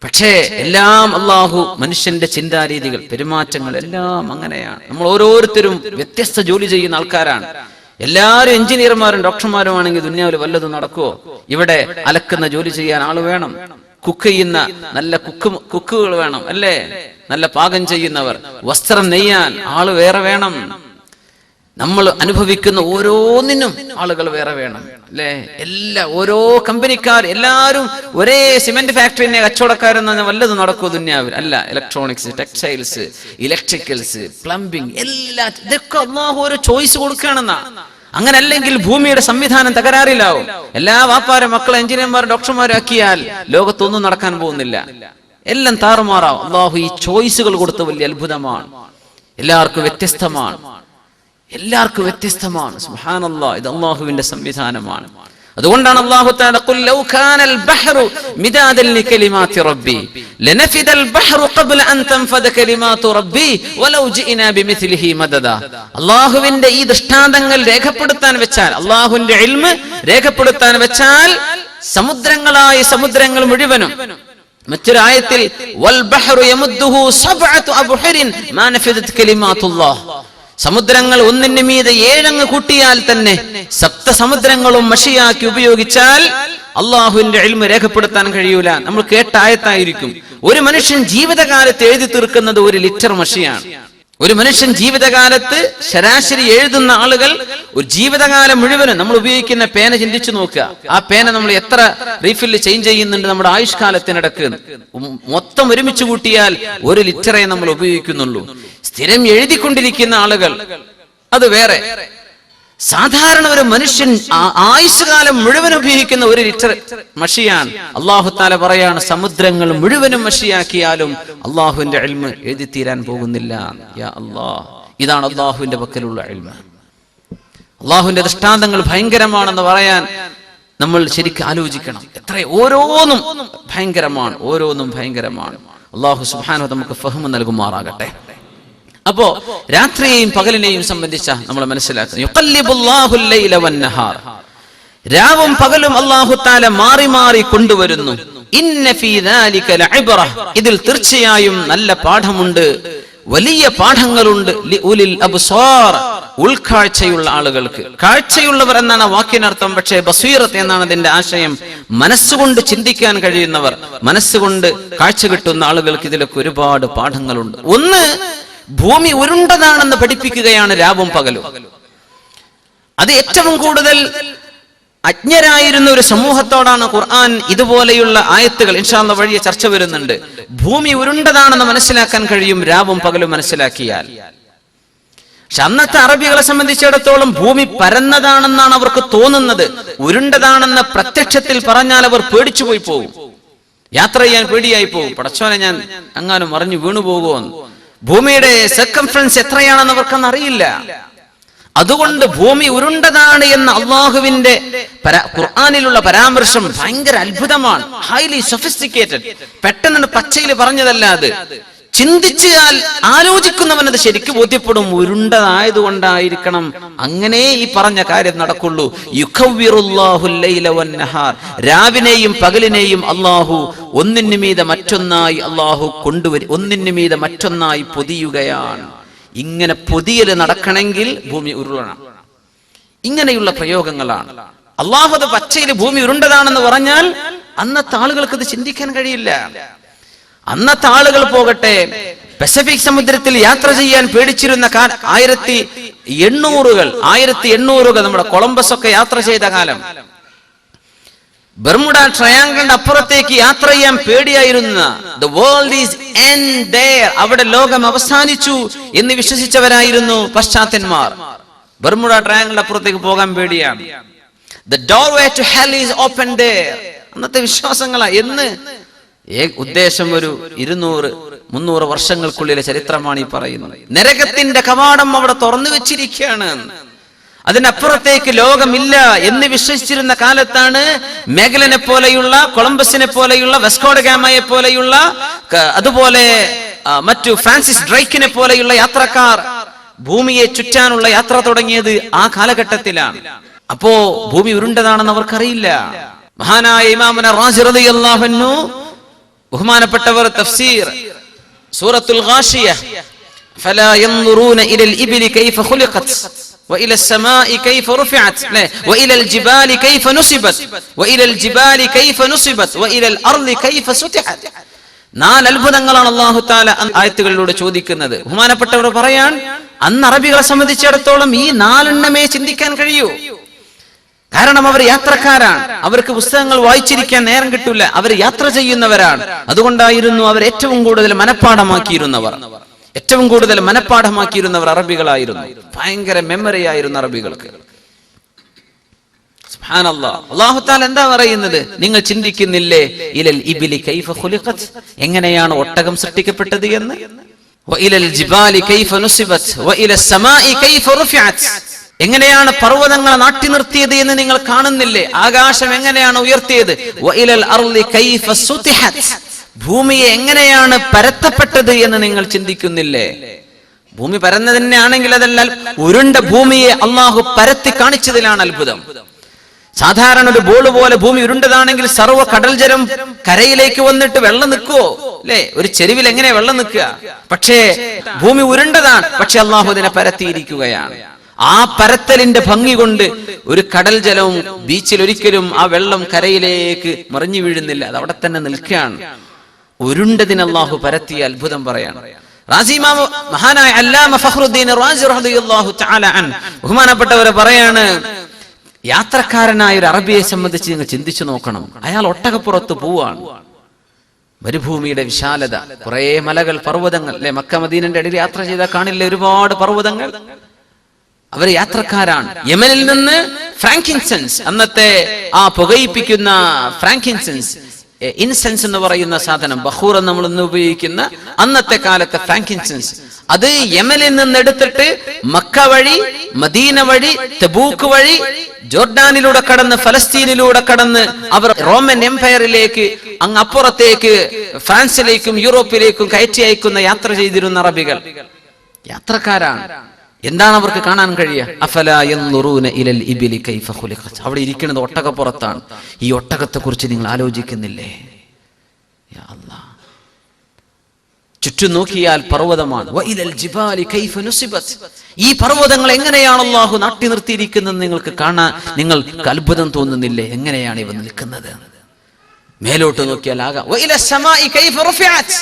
പക്ഷേ എല്ലാം അള്ളാഹു മനുഷ്യന്റെ ചിന്താരീതികൾ, പെരുമാറ്റങ്ങൾ എല്ലാം അങ്ങനെയാണ്. നമ്മൾ ഓരോരുത്തരും വ്യത്യസ്ത ജോലി ചെയ്യുന്ന ആൾക്കാരാണ്. എല്ലാവരും എഞ്ചിനീയർമാരും ഡോക്ടർമാരുമാണെങ്കിൽ ദുനിയാവിൽ വല്ലതും നടക്കുവോ? ഇവിടെ അലക്കുന്ന ജോലി ചെയ്യാൻ ആള് വേണം, കുക്ക് ചെയ്യുന്ന നല്ല കുക്കുകൾ വേണം അല്ലേ? നല്ല പാകം ചെയ്യുന്നവർ, വസ്ത്രം നെയ്യാൻ ആള് വേറെ വേണം. നമ്മൾ അനുഭവിക്കുന്ന ഓരോന്നിനും ആളുകൾ വേറെ വേണം അല്ലേ? ഓരോ കമ്പനിക്കാർ എല്ലാവരും ഒരേ സിമെന്റ് ഫാക്ടറിനെ കച്ചവടക്കാരെന്ന് വല്ലതും നടക്കുമോ ദുനിയാവിൽ? അല്ല. ഇലക്ട്രോണിക്സ്, ടെക്സ്റ്റൈൽസ്, ഇലക്ട്രിക്കൽസ്, പ്ലംബിംഗ്, ഇതൊക്കെ അല്ലാഹു ഓരോ ചോയ്സ് കൊടുക്കുകയാണെന്നാ. അങ്ങനെ അല്ലെങ്കിൽ ഭൂമിയുടെ സംവിധാനം തകരാറിലാവും. എല്ലാ വാപ്പാരും മക്കളെ എഞ്ചിനീയർമാരും ഡോക്ടർമാരും ആക്കിയാൽ ലോകത്തൊന്നും നടക്കാൻ പോകുന്നില്ല, എല്ലാം താറുമാറാവും. അല്ലാഹു ഈ ചോയ്സുകൾ കൊടുത്ത വലിയ അത്ഭുതമാണ്. എല്ലാവർക്കും വ്യത്യസ്തമാണ്, എല്ലാവർക്കും വ്യത്യസ്തമാണ്. സുബ്ഹാനല്ലാഹ്, ഇത് അല്ലാഹുവിന്റെ സംവിധാനമാണ്. അതുകൊണ്ടാണ് അല്ലാഹു തആല ഖുൽ ലൗ കാനൽ ബഹ്റു മിദാദൻ ലികലിമാതി റബ്ബി ലനഫിദൽ ബഹ്റു ഖബ്ല അൻ തൻഫദ കലിമാതു റബ്ബി വലൗ ജിഇനാ ബിമിസ്ലിഹി മദദ. അല്ലാഹുവിന്റെ ഈ ദൃഷ്ടാന്തങ്ങൾ രേഖപ്പെടുത്താൻ വെച്ചാൽ, അല്ലാഹുവിന്റെ ഇൽമ് രേഖപ്പെടുത്താൻ വെച്ചാൽ സമുദ്രങ്ങളായ സമുദ്രങ്ങൾ മുഴുവനും. മറ്റൊരു ആയത്തിൽ വൽ ബഹ്റു യമുദ്ദുഹു സബ്അതു അബ്ഹുരിൻ മാ നഫദത് കലിമാതുല്ലാഹ്. സമുദ്രങ്ങൾ ഒന്നിന് മീതെ 7 കൂട്ടിയാൽ തന്നെ സപ്തസമുദ്രങ്ങളും മഷിയാക്കി ഉപയോഗിച്ചാൽ അള്ളാഹുവിന്റെ ഇൽമ് രേഖപ്പെടുത്താൻ കഴിയൂല. നമ്മൾ കേട്ട ആയത്തായിരിക്കും. ഒരു മനുഷ്യൻ ജീവിതകാലത്ത് എഴുതി തീർക്കുന്നത് 1 ലിറ്റർ മഷിയാണ്. ഒരു മനുഷ്യൻ ജീവിതകാലത്ത് ശരാശരി എഴുതുന്ന ആളുകൾ ഒരു ജീവിതകാലം മുഴുവനും നമ്മൾ ഉപയോഗിക്കുന്ന പേന ചിന്തിച്ചു നോക്കുക. ആ പേന നമ്മൾ എത്ര റീഫില്ല് ചേഞ്ച് ചെയ്യുന്നുണ്ട് നമ്മുടെ ആയുഷ്കാലത്തിനിടക്ക്? മൊത്തം ഒരുമിച്ച് കൂട്ടിയാൽ 1 ലിറ്ററേ നമ്മൾ ഉപയോഗിക്കുന്നുള്ളൂ. സ്ഥിരം എഴുതിക്കൊണ്ടിരിക്കുന്ന ആളുകൾ അത് വേറെ. സാധാരണ ഒരു മനുഷ്യൻ ആയുഷ്കാലം മുഴുവൻ ഉപയോഗിക്കുന്ന 1 ലിറ്റർ മഷിയാണ്. അല്ലാഹു തആല പറയാണ്, സമുദ്രങ്ങൾ മുഴുവനും മഷിയാക്കിയാലും അള്ളാഹുവിന്റെ ഇൽമ് എഴുതി തീരാൻ പോകുന്നില്ല. യാ അല്ലാഹ്, ഇതാണ് അള്ളാഹുവിന്റെ പക്കലുള്ള ഇൽമ്. അള്ളാഹുവിന്റെ ദൃഷ്ടാന്തങ്ങൾ ഭയങ്കരമാണെന്ന് പറയാൻ നമ്മൾ ശരിക്കും ആലോചിക്കണം. ഓരോന്നും ഭയങ്കരമാണ്, ഓരോന്നും ഭയങ്കരമാണ്. അല്ലാഹു സുബ്ഹാനഹു നമുക്ക് ഫഹ്മ് നൽകുമാറാകട്ടെ. അപ്പോ രാത്രിയെയും പകലിനെയും സംബന്ധിച്ച നമ്മൾ മനസ്സിലാക്കണം. യുഖല്ലിബുല്ലാഹുൽ ലൈല വന്നഹാർ, രാവും പകലും അല്ലാഹു തആല മാറി മാറി കൊണ്ടുവരുന്നു. ഇന്ന ഫീ ദാലിക ലഇബ്റ, ഇതിൽ തീർച്ചയായും നല്ല പാഠമുണ്ട്, വലിയ പാഠങ്ങളുണ്ട്. ലിഉലിൽ അബ്സാർ, ഉൾക്കാഴ്ചയുള്ള ആളുകൾക്ക്. കാഴ്ചയുള്ളവർ എന്നാണ് വാക്കിനർത്ഥം, പക്ഷേ ബസീറത്ത് എന്നാണ് അതിന്റെ ആശയം. മനസ്സുകൊണ്ട് ചിന്തിക്കാൻ കഴിയുന്നവർ, മനസ്സുകൊണ്ട് കാഴ്ച കിട്ടുന്ന ആളുകൾക്ക് ഇതിലൊക്കെ ഒരുപാട് പാഠങ്ങളുണ്ട്. ഒന്ന്, ഭൂമി ഉരുണ്ടതാണെന്ന് പഠിപ്പിക്കുകയാണ് രാവും പകലും. അത് ഏറ്റവും കൂടുതൽ അജ്ഞരായിരുന്ന ഒരു സമൂഹത്തോടാണ് ഖുർആൻ ഇതുപോലെയുള്ള ആയത്തുകൾ ഇൻഷാ അല്ലാഹ് വഴിയെ ചർച്ച വരുന്നുണ്ട്. ഭൂമി ഉരുണ്ടതാണെന്ന് മനസ്സിലാക്കാൻ കഴിയും രാവും പകലും മനസ്സിലാക്കിയാൽ. പക്ഷെ അന്നത്തെ അറബികളെ സംബന്ധിച്ചിടത്തോളം ഭൂമി പരന്നതാണെന്നാണ് അവർക്ക് തോന്നുന്നത്. ഉരുണ്ടതാണെന്ന പ്രത്യക്ഷത്തിൽ പറഞ്ഞാൽ അവർ പേടിച്ചുപോയി പോകും, യാത്ര ചെയ്യാൻ പേടിയായി പോകും. പടച്ചോനെ, ഞാൻ അങ്ങാനും മറിഞ്ഞു വീണു പോകുമോന്ന്. ഭൂമിയുടെ സർക്കംഫറൻസ് എത്രയാണെന്ന് അവർക്കൊന്നും അറിയില്ല. അതുകൊണ്ട് ഭൂമി ഉരുണ്ടതാണ് എന്ന അള്ളാഹുവിന്റെ ഖുർആനിലുള്ള പരാമർശം ഭയങ്കര അത്ഭുതമാണ്, ഹൈലി സൊഫിസ്റ്റിക്കേറ്റഡ്. പെട്ടെന്ന് പച്ചയിൽ പറഞ്ഞതല്ല അത്. ചിന്തിച്ചാൽ ആലോചിക്കുന്നവനത് ശരിക്കും ബോധ്യപ്പെടും. ഉരുണ്ടതായതുകൊണ്ടായിരിക്കണം അങ്ങനെ ഈ പറഞ്ഞ കാര്യം നടക്കുള്ളൂ. യുഖവ്വിറുല്ലാഹുൽ ലൈല വന്നഹാർ, രാവിനെയും പകലിനെയും അള്ളാഹു ഒന്നിനു മീതെ മറ്റൊന്നായി അള്ളാഹു കൊണ്ടുവരും, ഒന്നിനു മീതെ മറ്റൊന്നായി പൊതിയുകയാണ്. ഇങ്ങനെ പൊതിയല് നടക്കണമെങ്കിൽ ഭൂമി ഉരുളണം. ഇങ്ങനെയുള്ള പ്രയോഗങ്ങളാണ്. അള്ളാഹു അത് പച്ചയിൽ ഭൂമി ഉരുണ്ടതാണെന്ന് പറഞ്ഞാൽ അന്നത്തെ ആളുകൾക്ക് ഇത് ചിന്തിക്കാൻ കഴിയില്ല. അന്നത്തെ ആളുകൾ പോകട്ടെ, പസഫിക് സമുദ്രത്തിൽ യാത്ര ചെയ്യാൻ പേടിച്ചിരുന്ന 1800 നമ്മുടെ കൊളംബസ് ഒക്കെ യാത്ര ചെയ്ത കാലം, ബർമുഡ ട്രയാങ്കിളിന്റെ അപ്പുറത്തേക്ക് യാത്ര ചെയ്യാൻ പേടിയായിരുന്ന, the world is end there, അവിടെ ലോകം അവസാനിച്ചു എന്ന് വിശ്വസിച്ചവരായിരുന്നു പശ്ചാത്തന്മാർ. ബർമുഡ ട്രയാങ്കിളിന്റെ അപ്പുറത്തേക്ക് പോകാൻ പേടിയാണ്. the doorway to hell is open there, അന്നത്തെ വിശ്വാസങ്ങളാ. എന്ന് ഉദ്ദേശം ഒരു 200-300 വർഷങ്ങൾക്കുള്ളിലെ ചരിത്രമാണ് ഈ പറയുന്നത്. നരകത്തിന്റെ കവാടം അവിടെ തുറന്നു വെച്ചിരിക്കുകയാണ്, അതിനപ്പുറത്തേക്ക് ലോകമില്ല എന്ന് വിശ്വസിച്ചിരുന്ന കാലത്താണ് മേഗലനെ പോലെയുള്ള, കൊളംബസിനെ പോലെയുള്ള, വെസ്കോഡ ഗാമയെ പോലെയുള്ള, അതുപോലെ മറ്റു ഫ്രാൻസിസ് ഡ്രൈക്കിനെ പോലെയുള്ള യാത്രക്കാർ ഭൂമിയെ ചുറ്റാനുള്ള യാത്ര തുടങ്ങിയത് ആ കാലഘട്ടത്തിലാണ്. അപ്പോ ഭൂമി ഉരുണ്ടതാണെന്ന് അവർക്കറിയില്ല. മഹാനായ ഇമാമുന റാസി റളിയല്ലാഹു അൻഹു, ബഹുമാനപ്പെട്ടവർ തഫ്സീർ സൂറത്തുൽ ഗാശിയ, ഫലാ യൻദുറൂന ഇലൽ ഇബ്ലി കൈഫ ഖുലിഖത് وإلى السماء كيف رفعت وإلى الجبال كيف نصبت وإلى الجبال كيف نصبت وإلى الأرض كيف سطحت. 4 അത്ഭുതങ്ങളാണ് അല്ലാഹു തആല ആയത്തുകളിലൂടെ ചോദിക്കുന്നത്. ബഹുമാനപ്പെട്ടവർ പറയാൻ, അന്ന് അറബികളെ സംബന്ധിച്ചിടത്തോളം ഈ 4 എണ്ണമേ ചിന്തിക്കാൻ കഴിയൂ. കാരണം അവർ യാത്രക്കാരാണ്, അവർക്ക് പുസ്തകങ്ങൾ വായിച്ചിരിക്കാൻ നേരം കിട്ടില്ല, അവർ യാത്ര ചെയ്യുന്നവരാണ്. അതുകൊണ്ടായിരുന്നു അവർ ഏറ്റവും കൂടുതൽ മനഃപ്പാഠമാക്കിയിരുന്നവർ അറബികളായിരുന്നു. ഭയങ്കര മെമ്മറി ആയിരുന്നു അറബികൾക്ക്. സുബ്ഹാനല്ലാഹ്. അല്ലാഹു തആല എന്താ പറയുന്നത്? നിങ്ങൾ ചിന്തിക്കുന്നില്ലേ ഇലൽ ഇബ്ലി കൈഫ ഖുലിഖത്, എങ്ങനെയാണ് ഒട്ടകം സൃഷ്ടിക്കപ്പെട്ടത് എന്ന്. വഇലൽ ജിബാലി കൈഫ നുസിബത് വഇലസ് സമാഇ കൈഫ റുഫിഅത്, എങ്ങനെയാണ് പർവ്വതങ്ങളെ നാട്ടി നിർത്തിയത് എന്ന് നിങ്ങൾ കാണുന്നില്ലേ? ആകാശം എങ്ങനെയാണ് ഉയർത്തിയത്? വഇലൽ അർളി കൈഫ സുതിഹത്, ഭൂമിയെ എങ്ങനെയാണ് പരത്തപ്പെട്ടത് എന്ന് നിങ്ങൾ ചിന്തിക്കുന്നില്ലേ? ഭൂമി പരന്ന തന്നെയാണെങ്കിൽ അതല്ല, ഉരുണ്ട ഭൂമിയെ അള്ളാഹു പരത്തി കാണിച്ചതിലാണ് അത്ഭുതം. സാധാരണ ഒരു ബോൾ പോലെ ഭൂമി ഉരുണ്ടതാണെങ്കിൽ സർവ്വ കടൽ ജലം കരയിലേക്ക് വന്നിട്ട് വെള്ളം നിൽക്കുവോ? അല്ലെ, ഒരു ചെരുവിൽ എങ്ങനെ വെള്ളം നിൽക്കുക? പക്ഷേ ഭൂമി ഉരുണ്ടതാണ്, പക്ഷെ അള്ളാഹു ഇതിനെ പരത്തിയിരിക്കുകയാണ്. ആ പരത്തലിന്റെ ഭംഗി കൊണ്ട് ഒരു കടൽ ജലവും ബീച്ചിൽ ഒരിക്കലും ആ വെള്ളം കരയിലേക്ക് മറിഞ്ഞു വീഴുന്നില്ല, അത് അവിടെ തന്നെ നിൽക്കുകയാണ്. ഉരുണ്ടതിന് അള്ളാഹു പരത്തിയ അത്ഭുതം പറയാണ്. മഹാനായ അല്ലാമ ഫഖ്റുദ്ദീൻ റാസി റളിയല്ലാഹു തആല അൻഹു ബഹുമാനപ്പെട്ടവരെ പറയാണ്, യാത്രക്കാരനായ ഒരു അറബിയെ സംബന്ധിച്ച് നിങ്ങൾ ചിന്തിച്ചു നോക്കണം. അയാൾ ഒട്ടകപ്പുറത്ത് പോവാണ്. മരുഭൂമിയുടെ വിശാലത, കുറെ മലകൾ, പർവ്വതങ്ങൾ, അല്ലെ, മക്ക മദീനന്റെ ഇടയിൽ യാത്ര ചെയ്താൽ കാണില്ലേ ഒരുപാട് പർവ്വതങ്ങൾ. അവർ യാത്രക്കാരാണ്. യമനിൽ നിന്ന് ഫ്രാങ്കിൻസെൻസ്, അന്നത്തെ ആ പുകയിപ്പിക്കുന്ന ഫ്രാങ്കിൻസെൻസ്, ഇൻസെൻസ് എന്ന് പറയുന്ന സാധനം, ബഖൂർ നമ്മൾ ഇന്ന് ഉപയോഗിക്കുന്ന അന്നത്തെ കാലത്തെ ഫ്രാങ്കിൻസെൻസ്, അത് യമനിൽ നിന്ന് എടുത്തിട്ട് മക്ക വഴി, മദീന വഴി, തബൂക്ക് വഴി, ജോർഡാനിലൂടെ കടന്ന്, ഫലസ്തീനിലൂടെ കടന്ന് അവർ റോമൻ എംപയറിലേക്ക്, അങ്ങ് അപ്പുറത്തേക്ക് ഫ്രാൻസിലേക്കും യൂറോപ്പിലേക്കും കയറ്റി അയക്കുന്ന യാത്ര ചെയ്തിരുന്ന അറബികൾ യാത്രക്കാരാണ്. എന്താണ് അവർക്ക് കാണാൻ കഴിയുക? അഫലാ യൻദുറൂന ഇലൽ ഇബ്ലി കൈഫ ഖുലിഖത്, അവിടെ ഇരിക്കുന്നത് ഒട്ടകപ്പുറത്താണ്. ഈ ഒട്ടകത്തെ കുറിച്ച് നിങ്ങൾ ആലോചിക്കുന്നില്ലേ? യാ അല്ലാഹ്, ചുറ്റും നോക്കിയാൽ പർവ്വതമാണ്. വഇലൽ ജിബാലി കൈഫ നുസിബത്, ഈ പർവ്വതങ്ങൾ എങ്ങനെയാണ് അല്ലാഹു നാട്ടി നിർത്തിയിരിക്കുന്നത് നിങ്ങൾക്ക് കാണാൻ, നിങ്ങൾക്ക് അത്ഭുതം തോന്നുന്നില്ലേ? എങ്ങനെയാണ് ഇവ നിൽക്കുന്നത്? മേലോട്ട് നോക്കിയാൽ ആകാം. വഇലസ് സമാഇ കൈഫ റുഫിഅത്,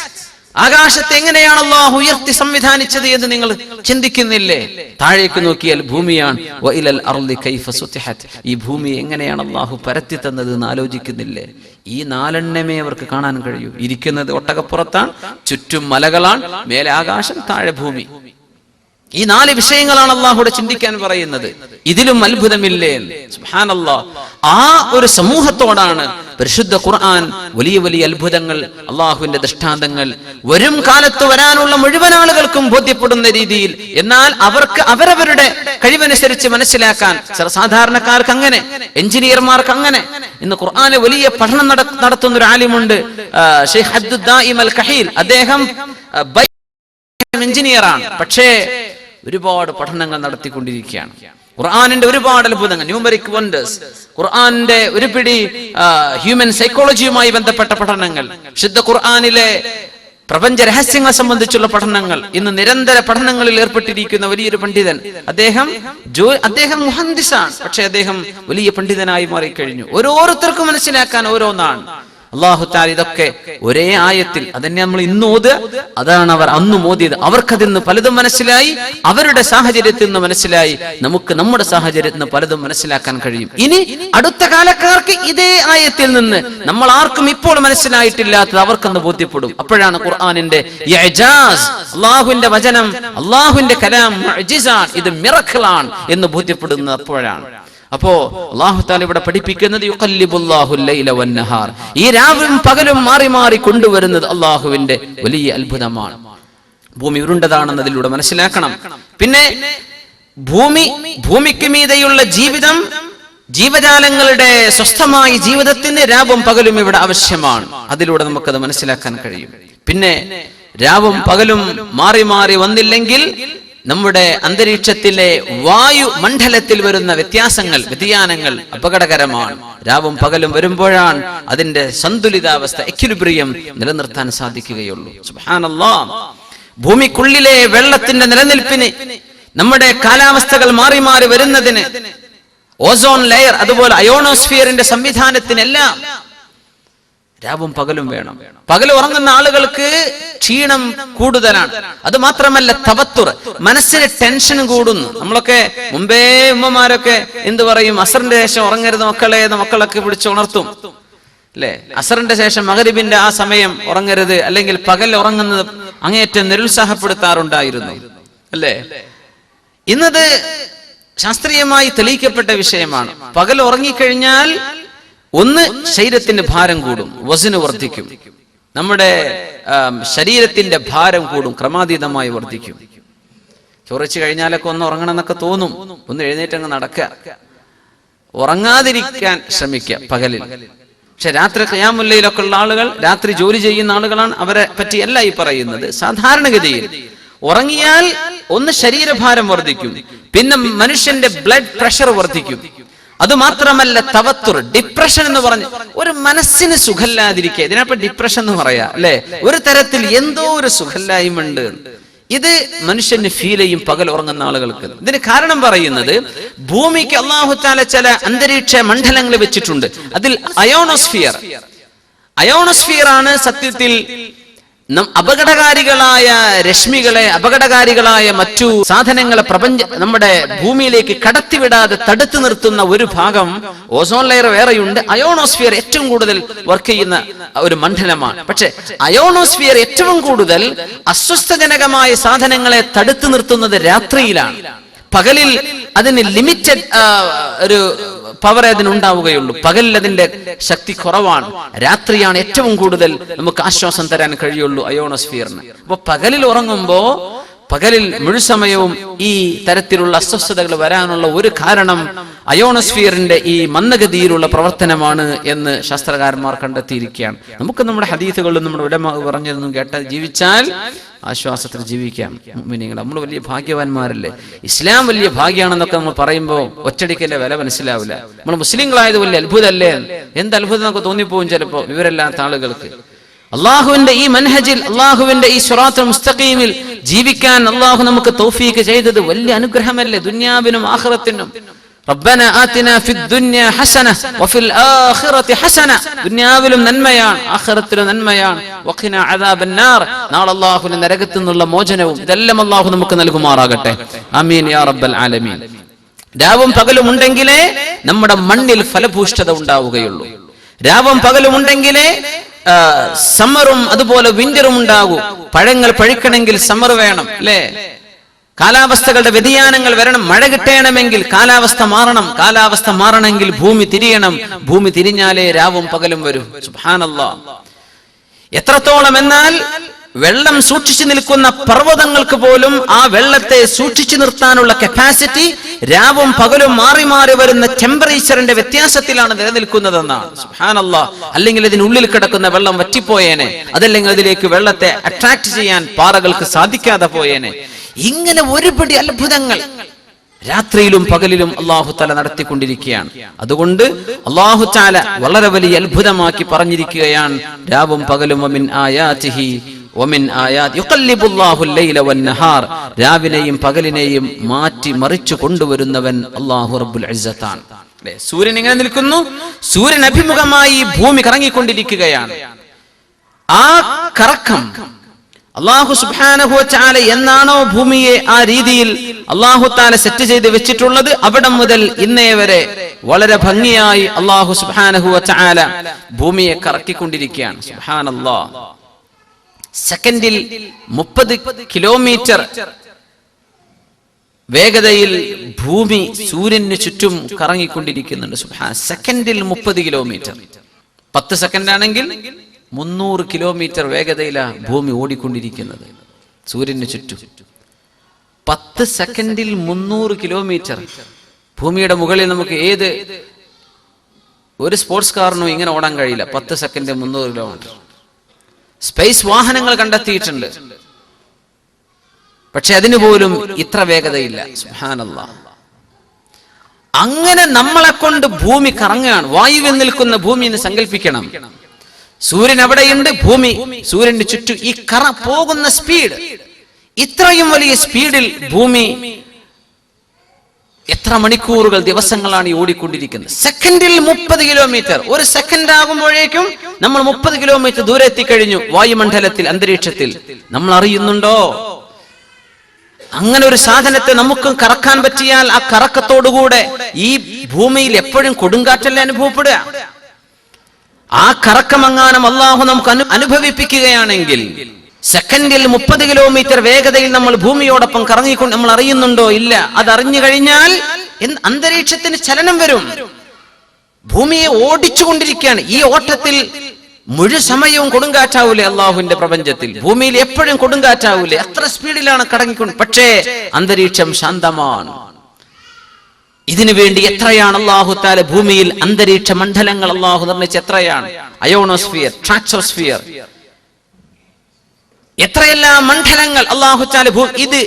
ആകാശത്തെ എങ്ങനെയാണ് അല്ലാഹു ഉയർത്തി സംവിധാനിച്ചത് എന്ന് നിങ്ങൾ ചിന്തിക്കുന്നില്ലേ? താഴേക്ക് നോക്കിയാൽ ഭൂമിയാണ്. വഇലൽ അർളി കൈഫ സുതിഹത്, ഈ ഭൂമി എങ്ങനെയാണ് അല്ലാഹു പരത്തി തന്നത് എന്ന് ആലോചിക്കുന്നില്ലേ? ഈ നാലെണ്ണമേ അവർക്ക് കാണാൻ കഴിയൂ. ഇരിക്കുന്നത് ഒട്ടകപ്പുറത്താണ്, ചുറ്റും മലകളാണ്, മേലെ ആകാശം, താഴെ ഭൂമി. ഈ 4 വിഷയങ്ങളാണ് അല്ലാഹുവോട് ചിന്തിക്കാൻ പറയുന്നത്. ഇതിലും അത്ഭുതമില്ലേ? സുബ്ഹാനല്ലാഹ്. ആ ഒരു സമൂഹത്തോടാണ് പരിശുദ്ധ ഖുർആൻ വലിയ വലിയ അത്ഭുതങ്ങൾ, അല്ലാഹുവിന്റെ ദൃഷ്ടാന്തങ്ങൾ വരും കാലത്ത് വരാനുള്ള മുഴുവൻ ആളുകൾക്കും ബോധ്യപ്പെടുന്ന രീതിയിൽ, എന്നാൽ അവർക്ക് അവരവരുടെ കഴിവനുസരിച്ച് മനസ്സിലാക്കാൻ. സാധാരണക്കാർക്ക് അങ്ങനെ, എഞ്ചിനീയർമാർക്ക് അങ്ങനെ. ഇന്ന് ഖുർആന് വലിയ പഠനം നടത്തുന്ന ഒരു ആലിമുണ്ട്, ഷെയ്ഖ് അബ്ദുദ്ദായിം അൽ കഹീൽ. അദ്ദേഹം എഞ്ചിനീയറാണ്, പക്ഷേ ഒരുപാട് പഠനങ്ങൾ നടത്തിക്കൊണ്ടിരിക്കുകയാണ്. ഖുർആനിന്റെ ഒരുപാട് അത്ഭുതങ്ങൾ, ന്യൂമറിക് വണ്ടേഴ്സ്, ഖുർആനിന്റെ ഒരു പിടി ഹ്യൂമൻ സൈക്കോളജിയുമായി ബന്ധപ്പെട്ട പഠനങ്ങൾ, ശുദ്ധ ഖുർആനിലെ പ്രപഞ്ച രഹസ്യങ്ങളെ സംബന്ധിച്ചുള്ള പഠനങ്ങൾ, ഇന്ന് നിരന്തര പഠനങ്ങളിൽ ഏർപ്പെട്ടിരിക്കുന്ന വലിയൊരു പണ്ഡിതൻ. അദ്ദേഹം മുഹദ്ദിസാണ്, പക്ഷെ അദ്ദേഹം വലിയ പണ്ഡിതനായി മാറിക്കഴിഞ്ഞു. ഓരോരുത്തർക്കും മനസ്സിലാക്കാൻ ഓരോന്നാണ്. അല്ലാഹു തആല ഇതൊക്കെ ഒരേ ആയത്തിൽ, അതന്നെ നമ്മൾ ഇന്ന് ഓതുക, അതാണ് അവർ അന്ന് ഓതിയത്. അവർക്കതിൽ നിന്ന് പലതും മനസ്സിലായി, അവരുടെ സാഹചര്യത്തിൽ നിന്ന് മനസ്സിലായി. നമുക്ക് നമ്മുടെ സാഹചര്യത്തിൽ നിന്ന് പലതും മനസ്സിലാക്കാൻ കഴിയും. ഇനി അടുത്ത കാലക്കാർക്ക് ഇതേ ആയത്തിൽ നിന്ന് നമ്മൾ ആർക്കും ഇപ്പോൾ മനസ്സിലായിട്ടില്ലാത്തത് അവർക്കൊന്ന് ബോധ്യപ്പെടും. അപ്പോഴാണ് ഖുർആനിന്റെ ഇഅ്ജാസ്, അല്ലാഹുവിന്റെ വചനം, അല്ലാഹുവിന്റെ കലാം മുഅ്ജിസാണ്, ഇത് മിറക്കിളാണ് എന്ന് ബോധ്യപ്പെടുന്നത് അപ്പോഴാണ്. അപ്പോ അല്ലാഹു തആല ഇവിടെ പഠിപ്പിക്കുന്നത് യുഖല്ലിബുല്ലാഹുൽ ലൈല വന്നഹാർ, ഈ രാവും പകലും മാറി മാറി കൊണ്ടുവരുന്നത് അല്ലാഹുവിന്റെ വലിയ അത്ഭുതമാണ്. ഭൂമി ഉരുണ്ടതാണെന്നതിലൂടെ മനസ്സിലാക്കണം. പിന്നെ ഭൂമിക്ക് മീതെയുള്ള ജീവിതം, ജീവജാലങ്ങളുടെ സ്വസ്ഥമായ ജീവിതത്തിന് രാവും പകലും ഇവിടെ ആവശ്യമാണ്. അതിലൂടെ നമുക്കത് മനസ്സിലാക്കാൻ കഴിയും. പിന്നെ രാവും പകലും മാറി മാറി വന്നില്ലെങ്കിൽ നമ്മുടെ അന്തരീക്ഷത്തിലെ വായുമണ്ഡലത്തിൽ വരുന്ന വ്യതിയാനങ്ങൾ അപകടകരമാണ്. രാവും പകലും വരുമ്പോഴാണ് അതിന്റെ സന്തുലിതാവസ്ഥ, എക്വിലിബ്രിയം നിലനിർത്താൻ സാധിക്കുകയുള്ളൂ. സുബ്ഹാനല്ലാഹ്. ഭൂമിക്കുള്ളിലെ വെള്ളത്തിന്റെ നിലനിൽപ്പിന്, നമ്മുടെ കാലാവസ്ഥകൾ മാറി മാറി വരുന്നതിന്, ഓസോൺ ലെയർ, അതുപോലെ അയോണോസ്ഫിയറിന്റെ സംവിധാനത്തിനെല്ലാം രാവും പകലും വേണം. പകൽ ഉറങ്ങുന്ന ആളുകൾക്ക് ക്ഷീണം കൂടുതലാണ്. അത് മാത്രമല്ല തവത്തുർ, മനസ്സിന് ടെൻഷൻ കൂടുന്നു. നമ്മളൊക്കെ മുമ്പേ ഉമ്മമാരൊക്കെ എന്ത് പറയും, അസറിന്റെ ശേഷം ഉറങ്ങരുത് മക്കളെ എന്ന് മക്കളൊക്കെ പിടിച്ച് ഉണർത്തും അല്ലെ? അസറിന്റെ ശേഷം മഗ്രിബിന്റെ ആ സമയം ഉറങ്ങരുത്, അല്ലെങ്കിൽ പകൽ ഉറങ്ങുന്നത് അങ്ങേയറ്റം നിരുത്സാഹപ്പെടുത്താറുണ്ടായിരുന്നു അല്ലേ? ഇന്നത് ശാസ്ത്രീയമായി തെളിയിക്കപ്പെട്ട വിഷയമാണ്. പകൽ ഉറങ്ങിക്കഴിഞ്ഞാൽ ഒന്ന്, ശരീരത്തിന്റെ ഭാരം കൂടും, വസ്ന് വർദ്ധിക്കും, നമ്മുടെ ശരീരത്തിന്റെ ഭാരം കൂടും, ക്രമാതീതമായി വർദ്ധിക്കും. ചൊറിച്ചു കഴിഞ്ഞാലൊക്കെ ഒന്ന് ഉറങ്ങണം എന്നൊക്കെ തോന്നും, ഒന്ന് എഴുന്നേറ്റങ്ങ് നടക്കുക, ഉറങ്ങാതിരിക്കാൻ ശ്രമിക്കുക പകലിൽ. പക്ഷെ രാത്രി ഖിയാമുൽ ലൈലൊക്കെ ഉള്ള ആളുകൾ, രാത്രി ജോലി ചെയ്യുന്ന ആളുകളാണ്, അവരെ പറ്റിയല്ല ഈ പറയുന്നത്. സാധാരണഗതിയിൽ ഉറങ്ങിയാൽ ഒന്ന് ശരീരഭാരം വർദ്ധിക്കും, പിന്നെ മനുഷ്യന്റെ ബ്ലഡ് പ്രഷർ വർദ്ധിക്കും. അതുമാത്രമല്ല തവത്തുർ, ഡിപ്രഷൻ എന്ന് പറഞ്ഞ് ഒരു മനസ്സിന് സുഖമില്ലാതിരിക്കുക, ഇതിനപ്പം ഡിപ്രഷൻ എന്ന് പറയാ അല്ലെ? ഒരു തരത്തിൽ എന്തോ ഒരു സുഖമില്ലായ്മയുണ്ട്. ഇത് മനുഷ്യന് ഫീൽ ചെയ്യും പകൽ ഉറങ്ങുന്ന ആളുകൾക്ക്. ഇതിന് കാരണം പറയുന്നത്, ഭൂമിക്ക് അല്ലാഹു തആല ചില അന്തരീക്ഷ മണ്ഡലങ്ങൾ വെച്ചിട്ടുണ്ട്. അതിൽ അയോണോസ്ഫിയർ ആണ് സത്യത്തിൽ അപകടകാരികളായ രശ്മികളെ, അപകടകാരികളായ മറ്റു സാധനങ്ങളെ നമ്മുടെ ഭൂമിയിലേക്ക് കടത്തിവിടാതെ തടുത്തു നിർത്തുന്ന ഒരു ഭാഗം. ഓസോൺ ലെയർ വേറെയുണ്ട്, അയോണോസ്ഫിയർ ഏറ്റവും കൂടുതൽ വർക്ക് ചെയ്യുന്ന ഒരു മണ്ഡലമാണ്. പക്ഷെ അയോണോസ്ഫിയർ ഏറ്റവും കൂടുതൽ അസ്വസ്ഥജനകമായ സാധനങ്ങളെ തടുത്തു നിർത്തുന്നത് രാത്രിയിലാണ്. പകലിൽ അതിന് ലിമിറ്റഡ് ഒരു പവർ അതിനുണ്ടാവുകയുള്ളൂ. പകലിൽ അതിന്റെ ശക്തി കുറവാണ്. രാത്രിയാണ് ഏറ്റവും കൂടുതൽ നമുക്ക് ആശ്വാസം തരാൻ കഴിയുള്ളൂ അയോണോസ്ഫിയറിന്. അപ്പൊ പകലിൽ ഉറങ്ങുമ്പോ, പകലിൽ മുഴുസമയവും ഈ തരത്തിലുള്ള അസ്വസ്ഥതകൾ വരാനുള്ള ഒരു കാരണം അയോണോസ്ഫിയറിന്റെ ഈ മന്ദഗതിയിലുള്ള പ്രവർത്തനമാണ് എന്ന് ശാസ്ത്രകാരന്മാർ കണ്ടെത്തിയിരിക്കുകയാണ്. നമുക്ക് നമ്മുടെ ഹദീസുകളിലും നമ്മുടെ ഉലമാ പറഞ്ഞതൊന്നും കേട്ട് ജീവിച്ചാൽ ആശ്വാസത്തിൽ ജീവിക്കാം. മുഅ്മിനീങ്ങൾ, നമ്മൾ വലിയ ഭാഗ്യവാന്മാരല്ലേ? ഇസ്ലാം വലിയ ഭാഗ്യമാണെന്നൊക്കെ നമ്മൾ പറയുമ്പോൾ ഒറ്റടിക്കല്ലേ വില മനസ്സിലാവില്ല. നമ്മൾ മുസ്ലിങ്ങളായത് വലിയ അത്ഭുതമല്ലേ? എന്ത് അത്ഭുതം എന്നൊക്കെ തോന്നിപ്പോവും ചിലപ്പോൾ വിവരമില്ലാത്ത ആളുകൾക്ക്. അള്ളാഹുവിന്റെ ഈ മൻഹജിൽ, അള്ളാഹുവിന്റെ ഈ സിറാത്തുൽ മുസ്തഖീമിൽ ജീവിക്കാൻ അള്ളാഹു നമുക്ക് തൗഫീഖ് ചെയ്തത് വലിയ അനുഗ്രഹമല്ലേ? ദുനിയാവിനും ആഖിറത്തിനും. റബ്ബനാ ആതിനാ ഫിദ്ദുനിയ ഹസന വഫിൽ ആഖിറതി ഹസന. ദുനിയാവിലും നന്മയാണ്, ആഖിറത്തിലും നന്മയാണ്. വഖിനാ അദാബന്നാർ, നാളെ അല്ലാഹുവിന്റെ നരകത്തിൽ നിന്നുള്ള മോചനവും. ഇതെല്ലാം അല്ലാഹു നമുക്ക് നൽകുമാറാകട്ടെ. ആമീൻ യാ റബ്ബൽ ആലമീൻ. രാവും പകലും ഉണ്ടെങ്കിലേ നമ്മുടെ മണ്ണിൽ ഫലഭൂഷ്ഠത ഉണ്ടാവുകയുള്ളൂ. രാവും പകലും ഉണ്ടെങ്കിലേ സമ്മറും അതുപോലെ വിന്ററും ഉണ്ടാകൂ. പഴങ്ങൾ പഴുക്കണമെങ്കിൽ സമ്മർ വേണം, അല്ലേ? കാലാവസ്ഥകളുടെ വ്യതിയാനങ്ങൾ വരണം. മഴ കിട്ടണമെങ്കിൽ കാലാവസ്ഥ മാറണം. കാലാവസ്ഥ മാറണമെങ്കിൽ ഭൂമി തിരിയണം. ഭൂമി തിരിഞ്ഞാലേ രാവും പകലും വരും. സുബ്ഹാനല്ലാഹ്. എത്രത്തോളം എന്നാൽ വെള്ളം സൂക്ഷിച്ചു നിൽക്കുന്ന പർവ്വതങ്ങൾക്ക് പോലും ആ വെള്ളത്തെ സൂക്ഷിച്ചു നിർത്താനുള്ള കപ്പാസിറ്റി രാവും പകലും മാറി മാറി വരുന്ന ടെമ്പറേച്ചറിന്റെ വ്യത്യാസത്തിലാണ് നിലനിൽക്കുന്നതെന്നാണ്. സുബ്ഹാനല്ലാഹ്. അല്ലെങ്കിൽ ഇതിനുള്ളിൽ കിടക്കുന്ന വെള്ളം വറ്റിപ്പോയേനെ, അതല്ലെങ്കിൽ അതിലേക്ക് വെള്ളത്തെ അട്രാക്ട് ചെയ്യാൻ പാറകൾക്ക് സാധിക്കാതെ പോയേനെ. ഇങ്ങനെ ഒരുപടി അത്ഭുതങ്ങൾ രാത്രിയിലും പകലിലും അല്ലാഹു തആല നടത്തിക്കൊണ്ടിരിക്കുകയാണ്. അതുകൊണ്ട് അല്ലാഹു തആല വളരെ വലിയ അത്ഭുതമാക്കി പറഞ്ഞിരിക്കുകയാണ്, രാവും പകലും വമിൻ ആയാതിഹി വമിൻ ആയാതി യുഖല്ലിബുല്ലാഹുൽ ലൈല വന്നഹാർ. രാവിനെയും പകലിനെയും മാറ്റി മറിച്ചു കൊണ്ടുവരുന്നവൻ അല്ലാഹു റബ്ബുൽ ഇസ്സത്താണ്. സൂര്യൻ എങ്ങനെ നിൽക്കുന്നു? സൂര്യൻ അഭിമുഖമായി ഭൂമി കറങ്ങിക്കൊണ്ടിരിക്കുകയാണ്. ആ കറക്കം അല്ലാഹു സുബ്ഹാനഹു വ തആല എന്നാണോ ഭൂമിയെ ആ രീതിയിൽ അല്ലാഹു തആല സെറ്റ് ചെയ്ത് വെച്ചിട്ടുള്ളത്, അവിടെ മുതൽ ഇന്നേ വരെ വളരെ ഭംഗിയായി അല്ലാഹു സുബ്ഹാനഹു വ തആല ഭൂമിയെ കറക്കിക്കൊണ്ടിരിക്കുകയാണ്. സുബ്ഹാനല്ലാഹ്. സെക്കൻഡിൽ 30 കിലോമീറ്റർ വേഗതയിൽ ഭൂമി സൂര്യന് ചുറ്റും കറങ്ങിക്കൊണ്ടിരിക്കുന്നുണ്ട്. സെക്കൻഡിൽ 30 കിലോമീറ്റർ. 10 സെക്കൻഡ് ആണെങ്കിൽ 300 കിലോമീറ്റർ വേഗതയിലാണ് ഭൂമി ഓടിക്കൊണ്ടിരിക്കുന്നത് സൂര്യന് ചുറ്റും. 10 സെക്കൻഡിൽ 300 കിലോമീറ്റർ. ഭൂമിയുടെ മുകളിൽ നമുക്ക് ഒരു സ്പോർട്സ് കാറിനും ഇങ്ങനെ ഓടാൻ കഴിയില്ല. 10 സെക്കൻഡ് 300 കിലോമീറ്റർ. സ്പേസ് വാഹനങ്ങൾ കണ്ടെത്തിയിട്ടുണ്ട്, പക്ഷെ അതിനു പോലും ഇത്ര വേഗതയില്ല. സുബ്ഹാനല്ലാഹ്. അങ്ങനെ നമ്മളെ കൊണ്ട് ഭൂമി കറങ്ങുകയാണ്. വായുവിൽ നിൽക്കുന്ന ഭൂമി എന്ന് സങ്കല്പിക്കണം. സൂര്യൻ അവിടെയുണ്ട്, ഭൂമി സൂര്യന്റെ ചുറ്റും. ഈ പോകുന്ന സ്പീഡ്, ഇത്രയും വലിയ സ്പീഡിൽ ഭൂമി എത്ര മണിക്കൂറുകൾ ദിവസങ്ങളാണ് ഈ ഓടിക്കൊണ്ടിരിക്കുന്നത്. സെക്കൻഡിൽ 30 കിലോമീറ്റർ. ഒരു സെക്കൻഡ് ആകുമ്പോഴേക്കും നമ്മൾ 30 കിലോമീറ്റർ ദൂരെ എത്തിക്കഴിഞ്ഞു. വായുമണ്ഡലത്തിൽ, അന്തരീക്ഷത്തിൽ. നമ്മൾ അറിയുന്നുണ്ടോ? അങ്ങനെ ഒരു സാധനത്തെ നമുക്ക് കറക്കാൻ പറ്റിയാൽ ആ കറക്കത്തോടുകൂടെ ഈ ഭൂമിയിൽ എപ്പോഴും കൊടുങ്കാറ്റല്ലേ അനുഭവപ്പെടുക. ആ കറക്കമങ്ങാനം അല്ലാഹു നമുക്ക് അനുഭവിപ്പിക്കുകയാണെങ്കിൽ സെക്കൻഡിൽ 30 കിലോമീറ്റർ വേഗതയിൽ നമ്മൾ ഭൂമിയോടൊപ്പം കറങ്ങിക്കൊണ്ട് നമ്മൾ അറിയുന്നുണ്ടോ? ഇല്ല. അതറിഞ്ഞു കഴിഞ്ഞാൽ അന്തരീക്ഷത്തിന് ചലനം വരും. ഭൂമിയെ ഓടിച്ചുകൊണ്ടിരിക്കുകയാണ്. ഈ ഓട്ടത്തിൽ മുഴു സമയവും കൊടുങ്കാറ്റാവൂലേ അള്ളാഹുവിന്റെ പ്രപഞ്ചത്തിൽ? ഭൂമിയിൽ എപ്പോഴും കൊടുങ്കാറ്റാവൂലേ? അത്ര സ്പീഡിലാണ് കടങ്ങിക്കൊണ്ട്. പക്ഷേ അന്തരീക്ഷം ശാന്തമാണ്. ഇതിനു വേണ്ടി എത്രയാണ് അല്ലാഹു തആല ഭൂമിയിൽ അന്തരീക്ഷ മണ്ഡലങ്ങൾ അല്ലാഹു നിർമ്മിച്ച എത്രയാണ്? അയോണോസ്ഫിയർ, സ്ട്രാറ്റോസ്ഫിയർ, എത്രയെല്ലാം മണ്ഡലങ്ങൾ അല്ലാഹു തആല. ഇത്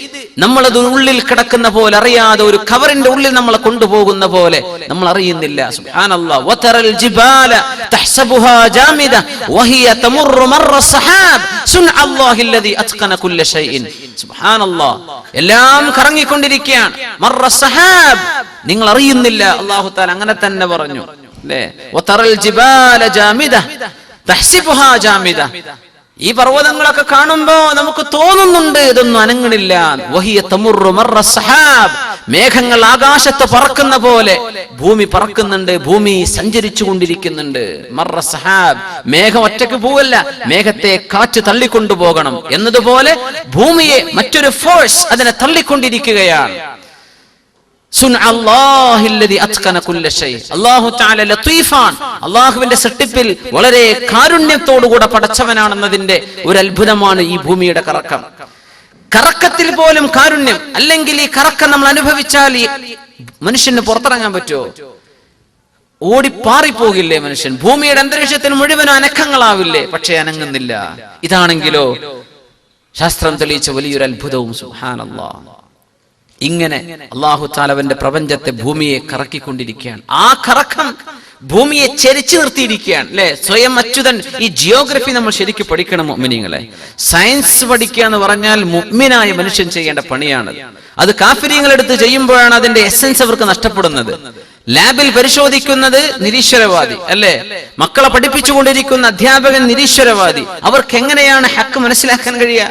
നമ്മളത് ഉള്ളിൽ കിടക്കുന്ന പോലെ അറിയാതെ ഒരു കവറിന്റെ ഉള്ളിൽ നമ്മളെ കൊണ്ടുപോകുന്ന പോലെ നമ്മൾ അറിയുന്നില്ല. സുബ്ഹാനല്ലാഹ്. വതറൽ ജിബാല തഹ്സബുഹാ ജാമിദ വഹിയ തമുറു മർറ സഹാബ് സുൻഅല്ലാഹി അല്ലദീ അത്ഖന കുല്ല ഷൈഇൻ. സുബ്ഹാനല്ലാഹ്. എല്ലാം കറങ്ങിക്കൊണ്ടിരിക്കുകയാണ്. മർറ സഹാബ്, നിങ്ങൾ അറിയുന്നില്ല. അല്ലാഹു തആല അങ്ങനെ തന്നെ പറഞ്ഞു, അല്ലേ? വതറൽ ജിബാല ജാമിദ തഹ്സബുഹാ ജാമിദ. ഈ പർവ്വതങ്ങളൊക്കെ കാണുമ്പോ നമുക്ക് തോന്നുന്നുണ്ട് ഇതൊന്നും അനങ്ങണില്ല. വഹിയ തമുറു മർറ സഹാബ്, മേഘങ്ങൾ ആകാശത്ത് പറക്കുന്ന പോലെ ഭൂമി പറക്കുന്നുണ്ട്, ഭൂമി സഞ്ചരിച്ചു കൊണ്ടിരിക്കുന്നുണ്ട്. മർറ സഹാബ്, മേഘം ഒറ്റയ്ക്ക് പോവല്ല, മേഘത്തെ കാറ്റ് തള്ളിക്കൊണ്ടുപോകണം എന്നതുപോലെ ഭൂമിയെ മറ്റൊരു ഫോഴ്സ് അതിനെ തള്ളിക്കൊണ്ടിരിക്കുകയാണ്. അല്ലാഹു തആല ലത്തീഫാൻ, അല്ലാഹുവിന്റെ സൃഷ്ടിപ്പിൽ വളരെ കാരുണ്യത്തോടുകൂടെ പടച്ചവനാണെന്നതിന്റെ ഒരു അത്ഭുതമാണ് ഈ ഭൂമിയുടെ കറക്കം. കറക്കത്തിൽ പോലും കാരുണ്യം. അല്ലെങ്കിൽ ഈ കറക്കം നമ്മൾ അനുഭവിച്ചാൽ ഈ മനുഷ്യന് പുറത്തിറങ്ങാൻ പറ്റുമോ? ഓടിപ്പാറിപ്പോകില്ലേ മനുഷ്യൻ? ഭൂമിയുടെ അന്തരീക്ഷത്തിന് മുഴുവനും അനക്കങ്ങളാവില്ലേ? പക്ഷെ അനങ്ങുന്നില്ല. ഇതാണെങ്കിലോ ശാസ്ത്രം തെളിയിച്ച വലിയൊരു അത്ഭുതവും. സുബ്ഹാനല്ലാഹ്. ഇങ്ങനെ അല്ലാഹു തആല അവന്റെ പ്രപഞ്ചത്തെ, ഭൂമിയെ കറക്കിക്കൊണ്ടിരിക്കുകയാണ്. ആ കറക്കം ഭൂമിയെ ചെരിച്ചു നിർത്തിയിരിക്കുകയാണ്, അല്ലെ? സ്വയം അച്യുതൻ. ഈ ജിയോഗ്രഫി നമ്മൾ ശരിക്കും പഠിക്കണം മുഅ്മിനീങ്ങളെ. സയൻസ് പഠിക്കുക എന്ന് പറഞ്ഞാൽ മുഅ്മിനായ മനുഷ്യൻ ചെയ്യേണ്ട പണിയാണ്. അത് കാഫിരീങ്ങളെടുത്ത് ചെയ്യുമ്പോഴാണ് അതിന്റെ എസൻസ് അവർക്ക് നഷ്ടപ്പെടുന്നത്. ലാബിൽ പരിശോധിക്കുന്നത് നിരീശ്വരവാദി അല്ലേ, മക്കളെ പഠിപ്പിച്ചുകൊണ്ടിരിക്കുന്ന അധ്യാപകൻ നിരീശ്വരവാദി. അവർക്ക് എങ്ങനെയാണ് ഹക്ക് മനസ്സിലാക്കാൻ കഴിയുക?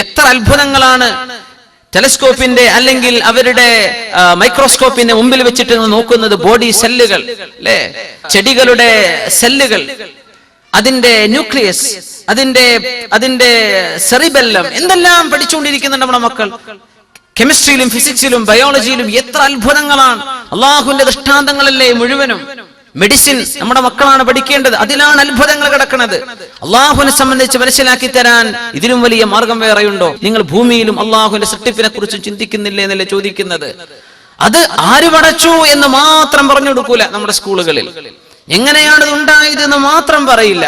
എത്ര അത്ഭുതങ്ങളാണ് ടെലസ്കോപ്പിന്റെ അല്ലെങ്കിൽ അവരുടെ മൈക്രോസ്കോപ്പിന്റെ മുമ്പിൽ വെച്ചിട്ട് നോക്കുന്നത്. ബോഡി സെല്ലുകൾ അല്ലേ, ചെടികളുടെ സെല്ലുകൾ, അതിന്റെ ന്യൂക്ലിയസ്, അതിന്റെ സെറിബെല്ലം, എന്തെല്ലാം പഠിച്ചുകൊണ്ടിരിക്കുന്നുണ്ട് നമ്മുടെ മക്കൾ. കെമിസ്ട്രിയിലും ഫിസിക്സിലും ബയോളജിയിലും എത്ര അത്ഭുതങ്ങളാണ്. അള്ളാഹുവിന്റെ ദൃഷ്ടാന്തങ്ങളല്ലേ മുഴുവനും. മെഡിസിൻ നമ്മുടെ മക്കളാണ് പഠിക്കേണ്ടത്, അതിലാണ് അത്ഭുതങ്ങൾ കിടക്കുന്നത്. അള്ളാഹുവിനെ സംബന്ധിച്ച് മനസ്സിലാക്കി തരാൻ ഇതിലും വലിയ മാർഗം വേറെയുണ്ടോ? നിങ്ങൾ ഭൂമിയിലും അള്ളാഹുവിന്റെ സൃഷ്ടിപ്പിനെ കുറിച്ചും ചിന്തിക്കുന്നില്ലേ എന്നല്ലേ ചോദിക്കുന്നത്. അത് ആര് പടച്ചു എന്ന് മാത്രം പറഞ്ഞു കൊടുക്കൂല നമ്മുടെ സ്കൂളുകളിൽ. എങ്ങനെയാണ് ഇത് ഉണ്ടായത് എന്ന് മാത്രം പറയില്ല.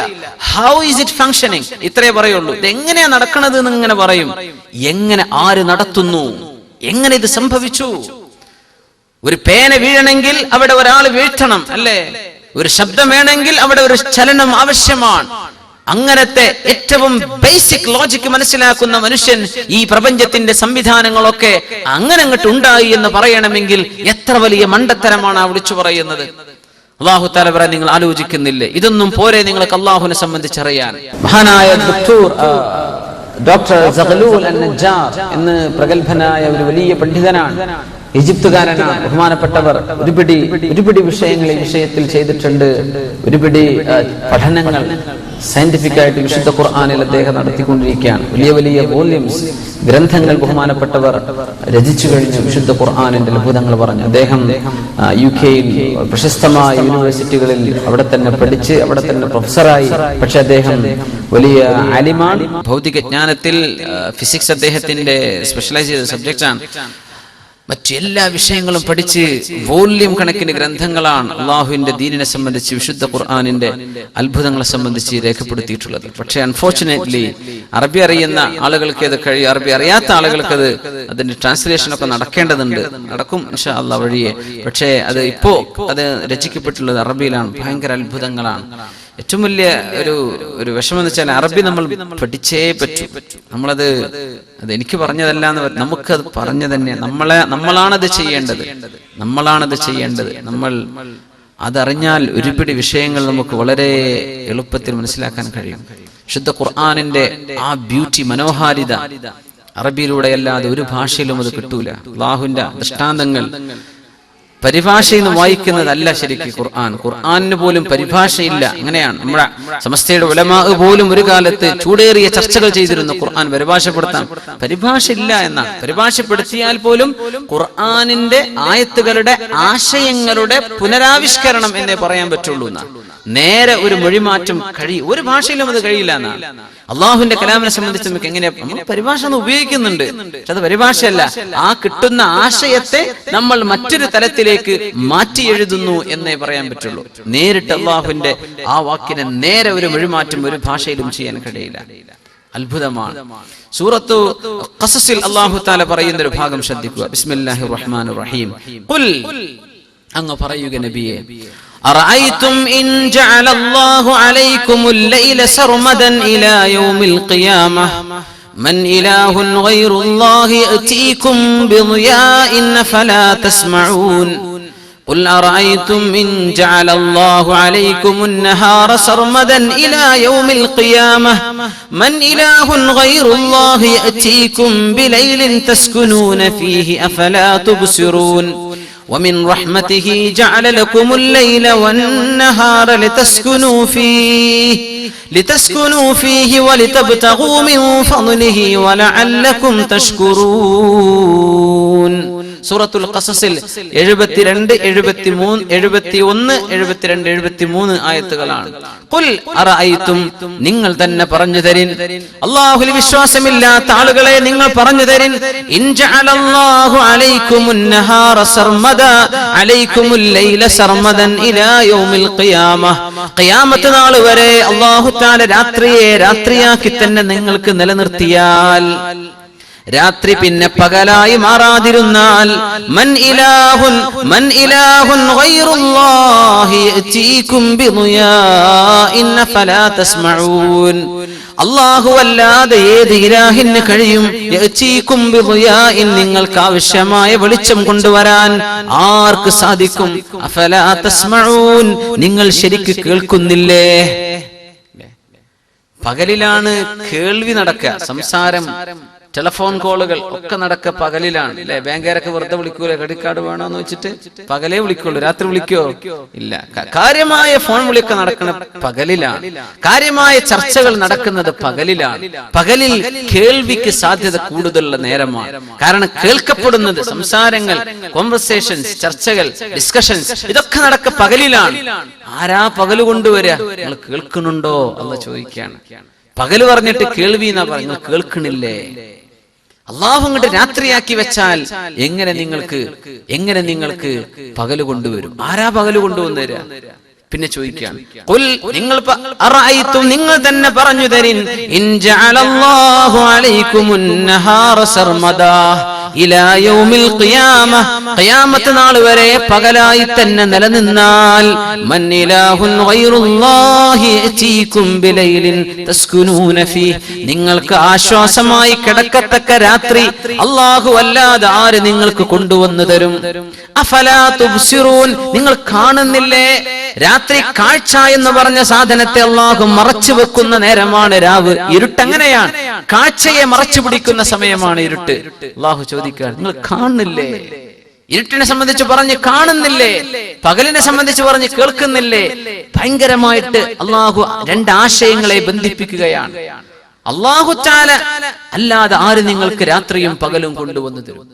ഹൗ ഈസ് ഇറ്റ് ഫങ്ഷനിങ് ഇത്രേ പറയുള്ളൂ. ഇത് എങ്ങനെയാ നടക്കണത് എന്ന് ഇങ്ങനെ പറയും. എങ്ങനെ, ആര് നടത്തുന്നു, എങ്ങനെ ഇത് സംഭവിച്ചു? ഒരു പേന വീഴണമെങ്കിൽ അവിടെ ഒരാൾ വീഴ്ത്തണം അല്ലേ, ഒരു ശബ്ദം വേണമെങ്കിൽ അവിടെ ഒരു ചലനം ആവശ്യമാണ്. അങ്ങനത്തെ ഏറ്റവും ബേസിക് ലോജിക് മനസ്സിലാക്കുന്ന മനുഷ്യൻ ഈ പ്രപഞ്ചത്തിന്റെ സംവിധാനങ്ങളൊക്കെ അങ്ങനെ അങ്ങോട്ട് ഉണ്ടായി എന്ന് പറയണമെങ്കിൽ എത്ര വലിയ മണ്ടത്തരമാണ് ആ വിളിച്ചു പറയുന്നത്. അല്ലാഹു തആല പറയാൻ, നിങ്ങൾ ആലോചിക്കുന്നില്ലേ? ഇതൊന്നും പോരെ നിങ്ങൾക്ക് അല്ലാഹുവിനെ സംബന്ധിച്ചറിയാൻ? മഹാനായ ഡോക്ടർ സഗലൂൽ അൻ-നജ്ജാർ എന്ന് പ്രഗത്ഭനായ ഒരു വലിയ പണ്ഡിതനാണ്, ഈജിപ്തുകാരനാണ്. ബഹുമാനപ്പെട്ടവർ ഒരുപിടി വിഷയങ്ങൾ ഈ വിഷയത്തിൽ ചെയ്തിട്ടുണ്ട്. ഒരുപിടി പഠനങ്ങൾ സയന്റിഫിക് ആയിട്ട് വിശുദ്ധ ഖുർആനിൽ അദ്ദേഹം നടത്തിക്കൊണ്ടിരിക്കുകയാണ്. വലിയ വലിയ വോള്യൂംസ് ഗ്രന്ഥങ്ങൾ ബഹുമാനപ്പെട്ടവർ രചിച്ചു കഴിഞ്ഞു വിശുദ്ധ ഖുർആനിന്റെ അത്ഭുതങ്ങൾ പറഞ്ഞു. അദ്ദേഹം UK-യിൽ പ്രശസ്തമായ യൂണിവേഴ്സിറ്റികളിൽ അവിടെ തന്നെ പഠിച്ച് അവിടെ തന്നെ പ്രൊഫസറായി. പക്ഷെ അദ്ദേഹം വലിയ ആലിമാണ്. ഭൗതിക ജ്ഞാനത്തിൽ ഫിസിക്സ് അദ്ദേഹത്തിന്റെ സ്പെഷ്യലൈസ് ചെയ്ത സബ്ജക്റ്റാണ്. മറ്റെല്ലാ വിഷയങ്ങളും പഠിച്ച് വോള്യം കണക്കിന് ഗ്രന്ഥങ്ങളാണ് അള്ളാഹുവിന്റെ ദീനിനെ സംബന്ധിച്ച് വിശുദ്ധ ഖുർആനിന്റെ അത്ഭുതങ്ങളെ സംബന്ധിച്ച് രേഖപ്പെടുത്തിയിട്ടുള്ളത്. പക്ഷേ അൺഫോർച്ചുനേറ്റ്ലി അറബി അറിയുന്ന ആളുകൾക്ക് അത് കഴിയും, അറബി അറിയാത്ത ആളുകൾക്ക് അതിന്റെ ട്രാൻസ്ലേഷൻ ഒക്കെ നടക്കേണ്ടതുണ്ട്. നടക്കും ഇൻഷാ അല്ലാഹ് വഴിയെ. പക്ഷേ അത് ഇപ്പോ അത് രചിക്കപ്പെട്ടുള്ളത് അറബിയിലാണ്. ഭയങ്കര അത്ഭുതങ്ങളാണ്. ഏറ്റവും വലിയ ഒരു വിഷമം എന്ന് വെച്ചാൽ അറബി നമ്മൾ പഠിച്ചേ പറ്റൂ. അത് എനിക്ക് പറഞ്ഞതല്ല എന്ന് നമുക്കത് പറഞ്ഞു തന്നെ. നമ്മളാണത് ചെയ്യേണ്ടത്. നമ്മൾ അതറിഞ്ഞാൽ ഒരുപിടി വിഷയങ്ങൾ നമുക്ക് വളരെ എളുപ്പത്തിൽ മനസ്സിലാക്കാൻ കഴിയും. ശുദ്ധ ഖുർആനിന്റെ ആ ബ്യൂട്ടി, മനോഹാരിത അറബിയിലൂടെ അല്ലാതെ ഒരു ഭാഷയിലും അത് കിട്ടൂല. അല്ലാഹുവിന്റെ ദൃഷ്ടാന്തങ്ങൾ പരിഭാഷയിൽ നിന്ന് വായിക്കുന്നതല്ല ശരിക്കും ഖുർആനിന് പോലും പരിഭാഷയില്ല. അങ്ങനെയാണ് നമ്മുടെ സമസ്തയുടെ ഉലമാ പോലും ഒരു കാലത്ത് ചൂടേറിയ ചർച്ചകൾ ചെയ്തിരുന്നു. ഖുർആൻ പരിഭാഷപ്പെടുത്താൻ പരിഭാഷയില്ല എന്നാണ്. പരിഭാഷപ്പെടുത്തിയാൽ പോലും ഖുർആനിന്റെ ആയത്തുകളുടെ ആശയങ്ങളുടെ പുനരാവിഷ്കരണം എന്നേ പറയാൻ പറ്റുള്ളൂ എന്നാണ്. നേരെ ഒരു മൊഴിമാറ്റം ഒരു ഭാഷയിലും അത് കഴിയില്ല എന്നാണ്. അള്ളാഹുവിന്റെ കലാമിനെ സംബന്ധിച്ച് നമുക്ക് എങ്ങനെയാ, നമ്മൾ പരിഭാഷ ഉപയോഗിക്കുന്നുണ്ട്, പക്ഷെ അത് പരിഭാഷയല്ല. ആ കിട്ടുന്ന ആശയത്തെ നമ്മൾ മറ്റൊരു തലത്തിലേക്ക് മാറ്റി എഴുതുന്നു എന്നേ പറയാൻ പറ്റുള്ളൂ. നേരിട്ട് അള്ളാഹുവിന്റെ ആ വാക്കിനെ നേരെ ഒരു മൊഴിമാറ്റം ഒരു ഭാഷയിലും ചെയ്യാൻ കഴിയില്ല. അത്ഭുതമാണ്. സൂറത്തു ഖസസിൽ അല്ലാഹു തആല പറയുന്ന ഒരു ഭാഗം ശ്രദ്ധിക്കുക. ബിസ്മില്ലാഹിർ റഹ്മാനിർ റഹീം. ഖുൽ, അങ്ങ് പറയുക നബിയേ, അറഅയ്തും ഇൻ ജഅല അല്ലാഹു അലൈക്കുമുൽ ലൈല സർമദൻ ഇലാ യൗമിൽ ഖിയാമഹ മൻ ഇലാഹുൻ ഗൈറുല്ലാഹി യഅതീകും ബിളിയാഇൻ ഫലാ തസ്മഊൻ قل أرأيتم إن جعل الله عليكم النهار سرمدا إلى يوم القيامة من إله غير الله يأتيكم بليل تسكنون فيه أفلا تبصرون ومن رحمته جعل لكم الليل والنهار لتسكنوا فيه ولتبتغوا من فضله ولعلكم تشكرون. സൂറത്തുൽ ഖസസിൽ 72, 73, 71, 72, 73 ആയത്തുകളാണ്. ഖുൽ അറഅയ്തും, നിങ്ങൾ തന്നെ പറഞ്ഞു തരിൻ, അല്ലാഹുവിൽ വിശ്വാസമില്ലാത്ത ആളുകളെ നിങ്ങൾ പറഞ്ഞു തരിൻ, ഇൻ ജഅലല്ലാഹു അലൈക്കുമുൻ നഹാറ സർമദാ അലൈക്കുമുൽ ലൈല സർമദൻ ഇലാ യൗമിൽ ഖിയാമഹ, ഖിയാമത്ത് നാൾ വരെ അല്ലാഹു തആല രാത്രിയെ രാത്രിയാക്കി തന്നെ നിങ്ങൾക്ക് നിലനിർത്തിയാൽ, രാത്രി പിന്നെ പകലായി മാറാതിരുന്നാൽ മൻ ഇലാഹുൻ ഗൈറുല്ലാഹി യഅതീകും ബിദിയാഇൻ ഫലാ തസ്മഊൻ. അല്ലാഹു അല്ലാതെ ഏത് ഇലാഹിന് കഴിയും യഅതീകും ബിദിയാഇൻ നിങ്ങൾക്ക് ആവശ്യമായ വെളിച്ചം കൊണ്ടുവരാൻ ആർക്ക് സാധിക്കും? അഫലാ തസ്മഊൻ നിങ്ങൾ ശരിക്ക് കേൾക്കുന്നില്ലേ? പകലിലാണ് കേൾവി നടക്കുക, സംസാരം, ടെലിഫോൺ കോളുകൾ ഒക്കെ നടക്കുക പകലിലാണ് അല്ലെ. ബാങ്കുകാരൊക്കെ വെറുതെ വിളിക്കൂല, ക്രെഡിറ്റ് കാർഡ് വേണോന്ന് വെച്ചിട്ട് പകലേ വിളിക്കുള്ളൂ, രാത്രി വിളിക്കോ ഇല്ല. കാര്യമായ ഫോൺ വിളിയൊക്കെ നടക്കുന്നത് പകലിലാണ്, കാര്യമായ ചർച്ചകൾ നടക്കുന്നത് പകലിലാണ്. പകലിൽ കേൾവിക്ക് സാധ്യത കൂടുതലുള്ള നേരമാണ്. കാരണം കേൾക്കപ്പെടുന്നത് സംസാരങ്ങൾ, കോൺവെർസേഷൻസ്, ചർച്ചകൾ, ഡിസ്കഷൻസ് ഇതൊക്കെ നടക്കുക പകലിലാണ്. ആരാ പകല് കൊണ്ടുവരിക? നിങ്ങൾ കേൾക്കുന്നുണ്ടോ അല്ലാഹു ചോദിക്കുകയാണ്. പകല് പറഞ്ഞിട്ട് കേൾവി എന്നാ പറയുന്നത്, കേൾക്കണില്ലേ? അള്ളാഹു അങ്ങോട്ട് രാത്രിയാക്കി വെച്ചാൽ എങ്ങനെ നിങ്ങൾക്ക് പകല് കൊണ്ടുവരും? ആരാ പകല് കൊണ്ടുവന്നുതരാ? പിന്നെ ചോദിക്കുകയാണ്, നിങ്ങൾ തന്നെ പറഞ്ഞു തരിൻ, ഇൻ ജഅലല്ലാഹു അലൈക്കുമുൻ നഹാറ സർമദാ ഇലാ യൗമിൽ ഖിയാമ, ഖിയാമത്ത് നാൾ വരെ പകലായി തന്നെ നിലനിന്നാൽ മൻ ഇലാഹുൻ ഗൈറുല്ലാഹി യഅതീകും ബിലൈലിൻ തസ്കുനൂന ഫീ, നിങ്ങൾക്ക് ആശ്വാസമായി കിടക്കത്തക്ക രാത്രി അല്ലാഹു അല്ലാതെ ആര് നിങ്ങൾക്ക് കൊണ്ടുവന്നു തരും? അഫലാ തുബ്സിറൂൻ, നിങ്ങൾ കാണുന്നില്ലേ? രാത്രി കാഴ്ച എന്ന് പറഞ്ഞ സാധനത്തെ അല്ലാഹു മറച്ചു വെക്കുന്ന നേരമാണ് രാവ്. ഇരുട്ട് അങ്ങനെയാണ്, കാഴ്ചയെ മറച്ചു പിടിക്കുന്ന സമയമാണ് ഇരുട്ട്. അല്ലാഹു ചോദിക്കാൻ, നിങ്ങൾ കാണുന്നില്ലേ? ഇരുട്ടിനെ സംബന്ധിച്ച് പറഞ്ഞ് കാണുന്നില്ലേ? പകലിനെ സംബന്ധിച്ച് പറഞ്ഞ് കേൾക്കുന്നില്ലേ? ഭയങ്കരമായിട്ട് അല്ലാഹു രണ്ട് ആശയങ്ങളെ ബന്ധിപ്പിക്കുകയാണ്. അല്ലാഹു തആല അല്ലാതെ ആര് നിങ്ങൾക്ക് രാത്രിയും പകലും കൊണ്ടുവന്നു തരും?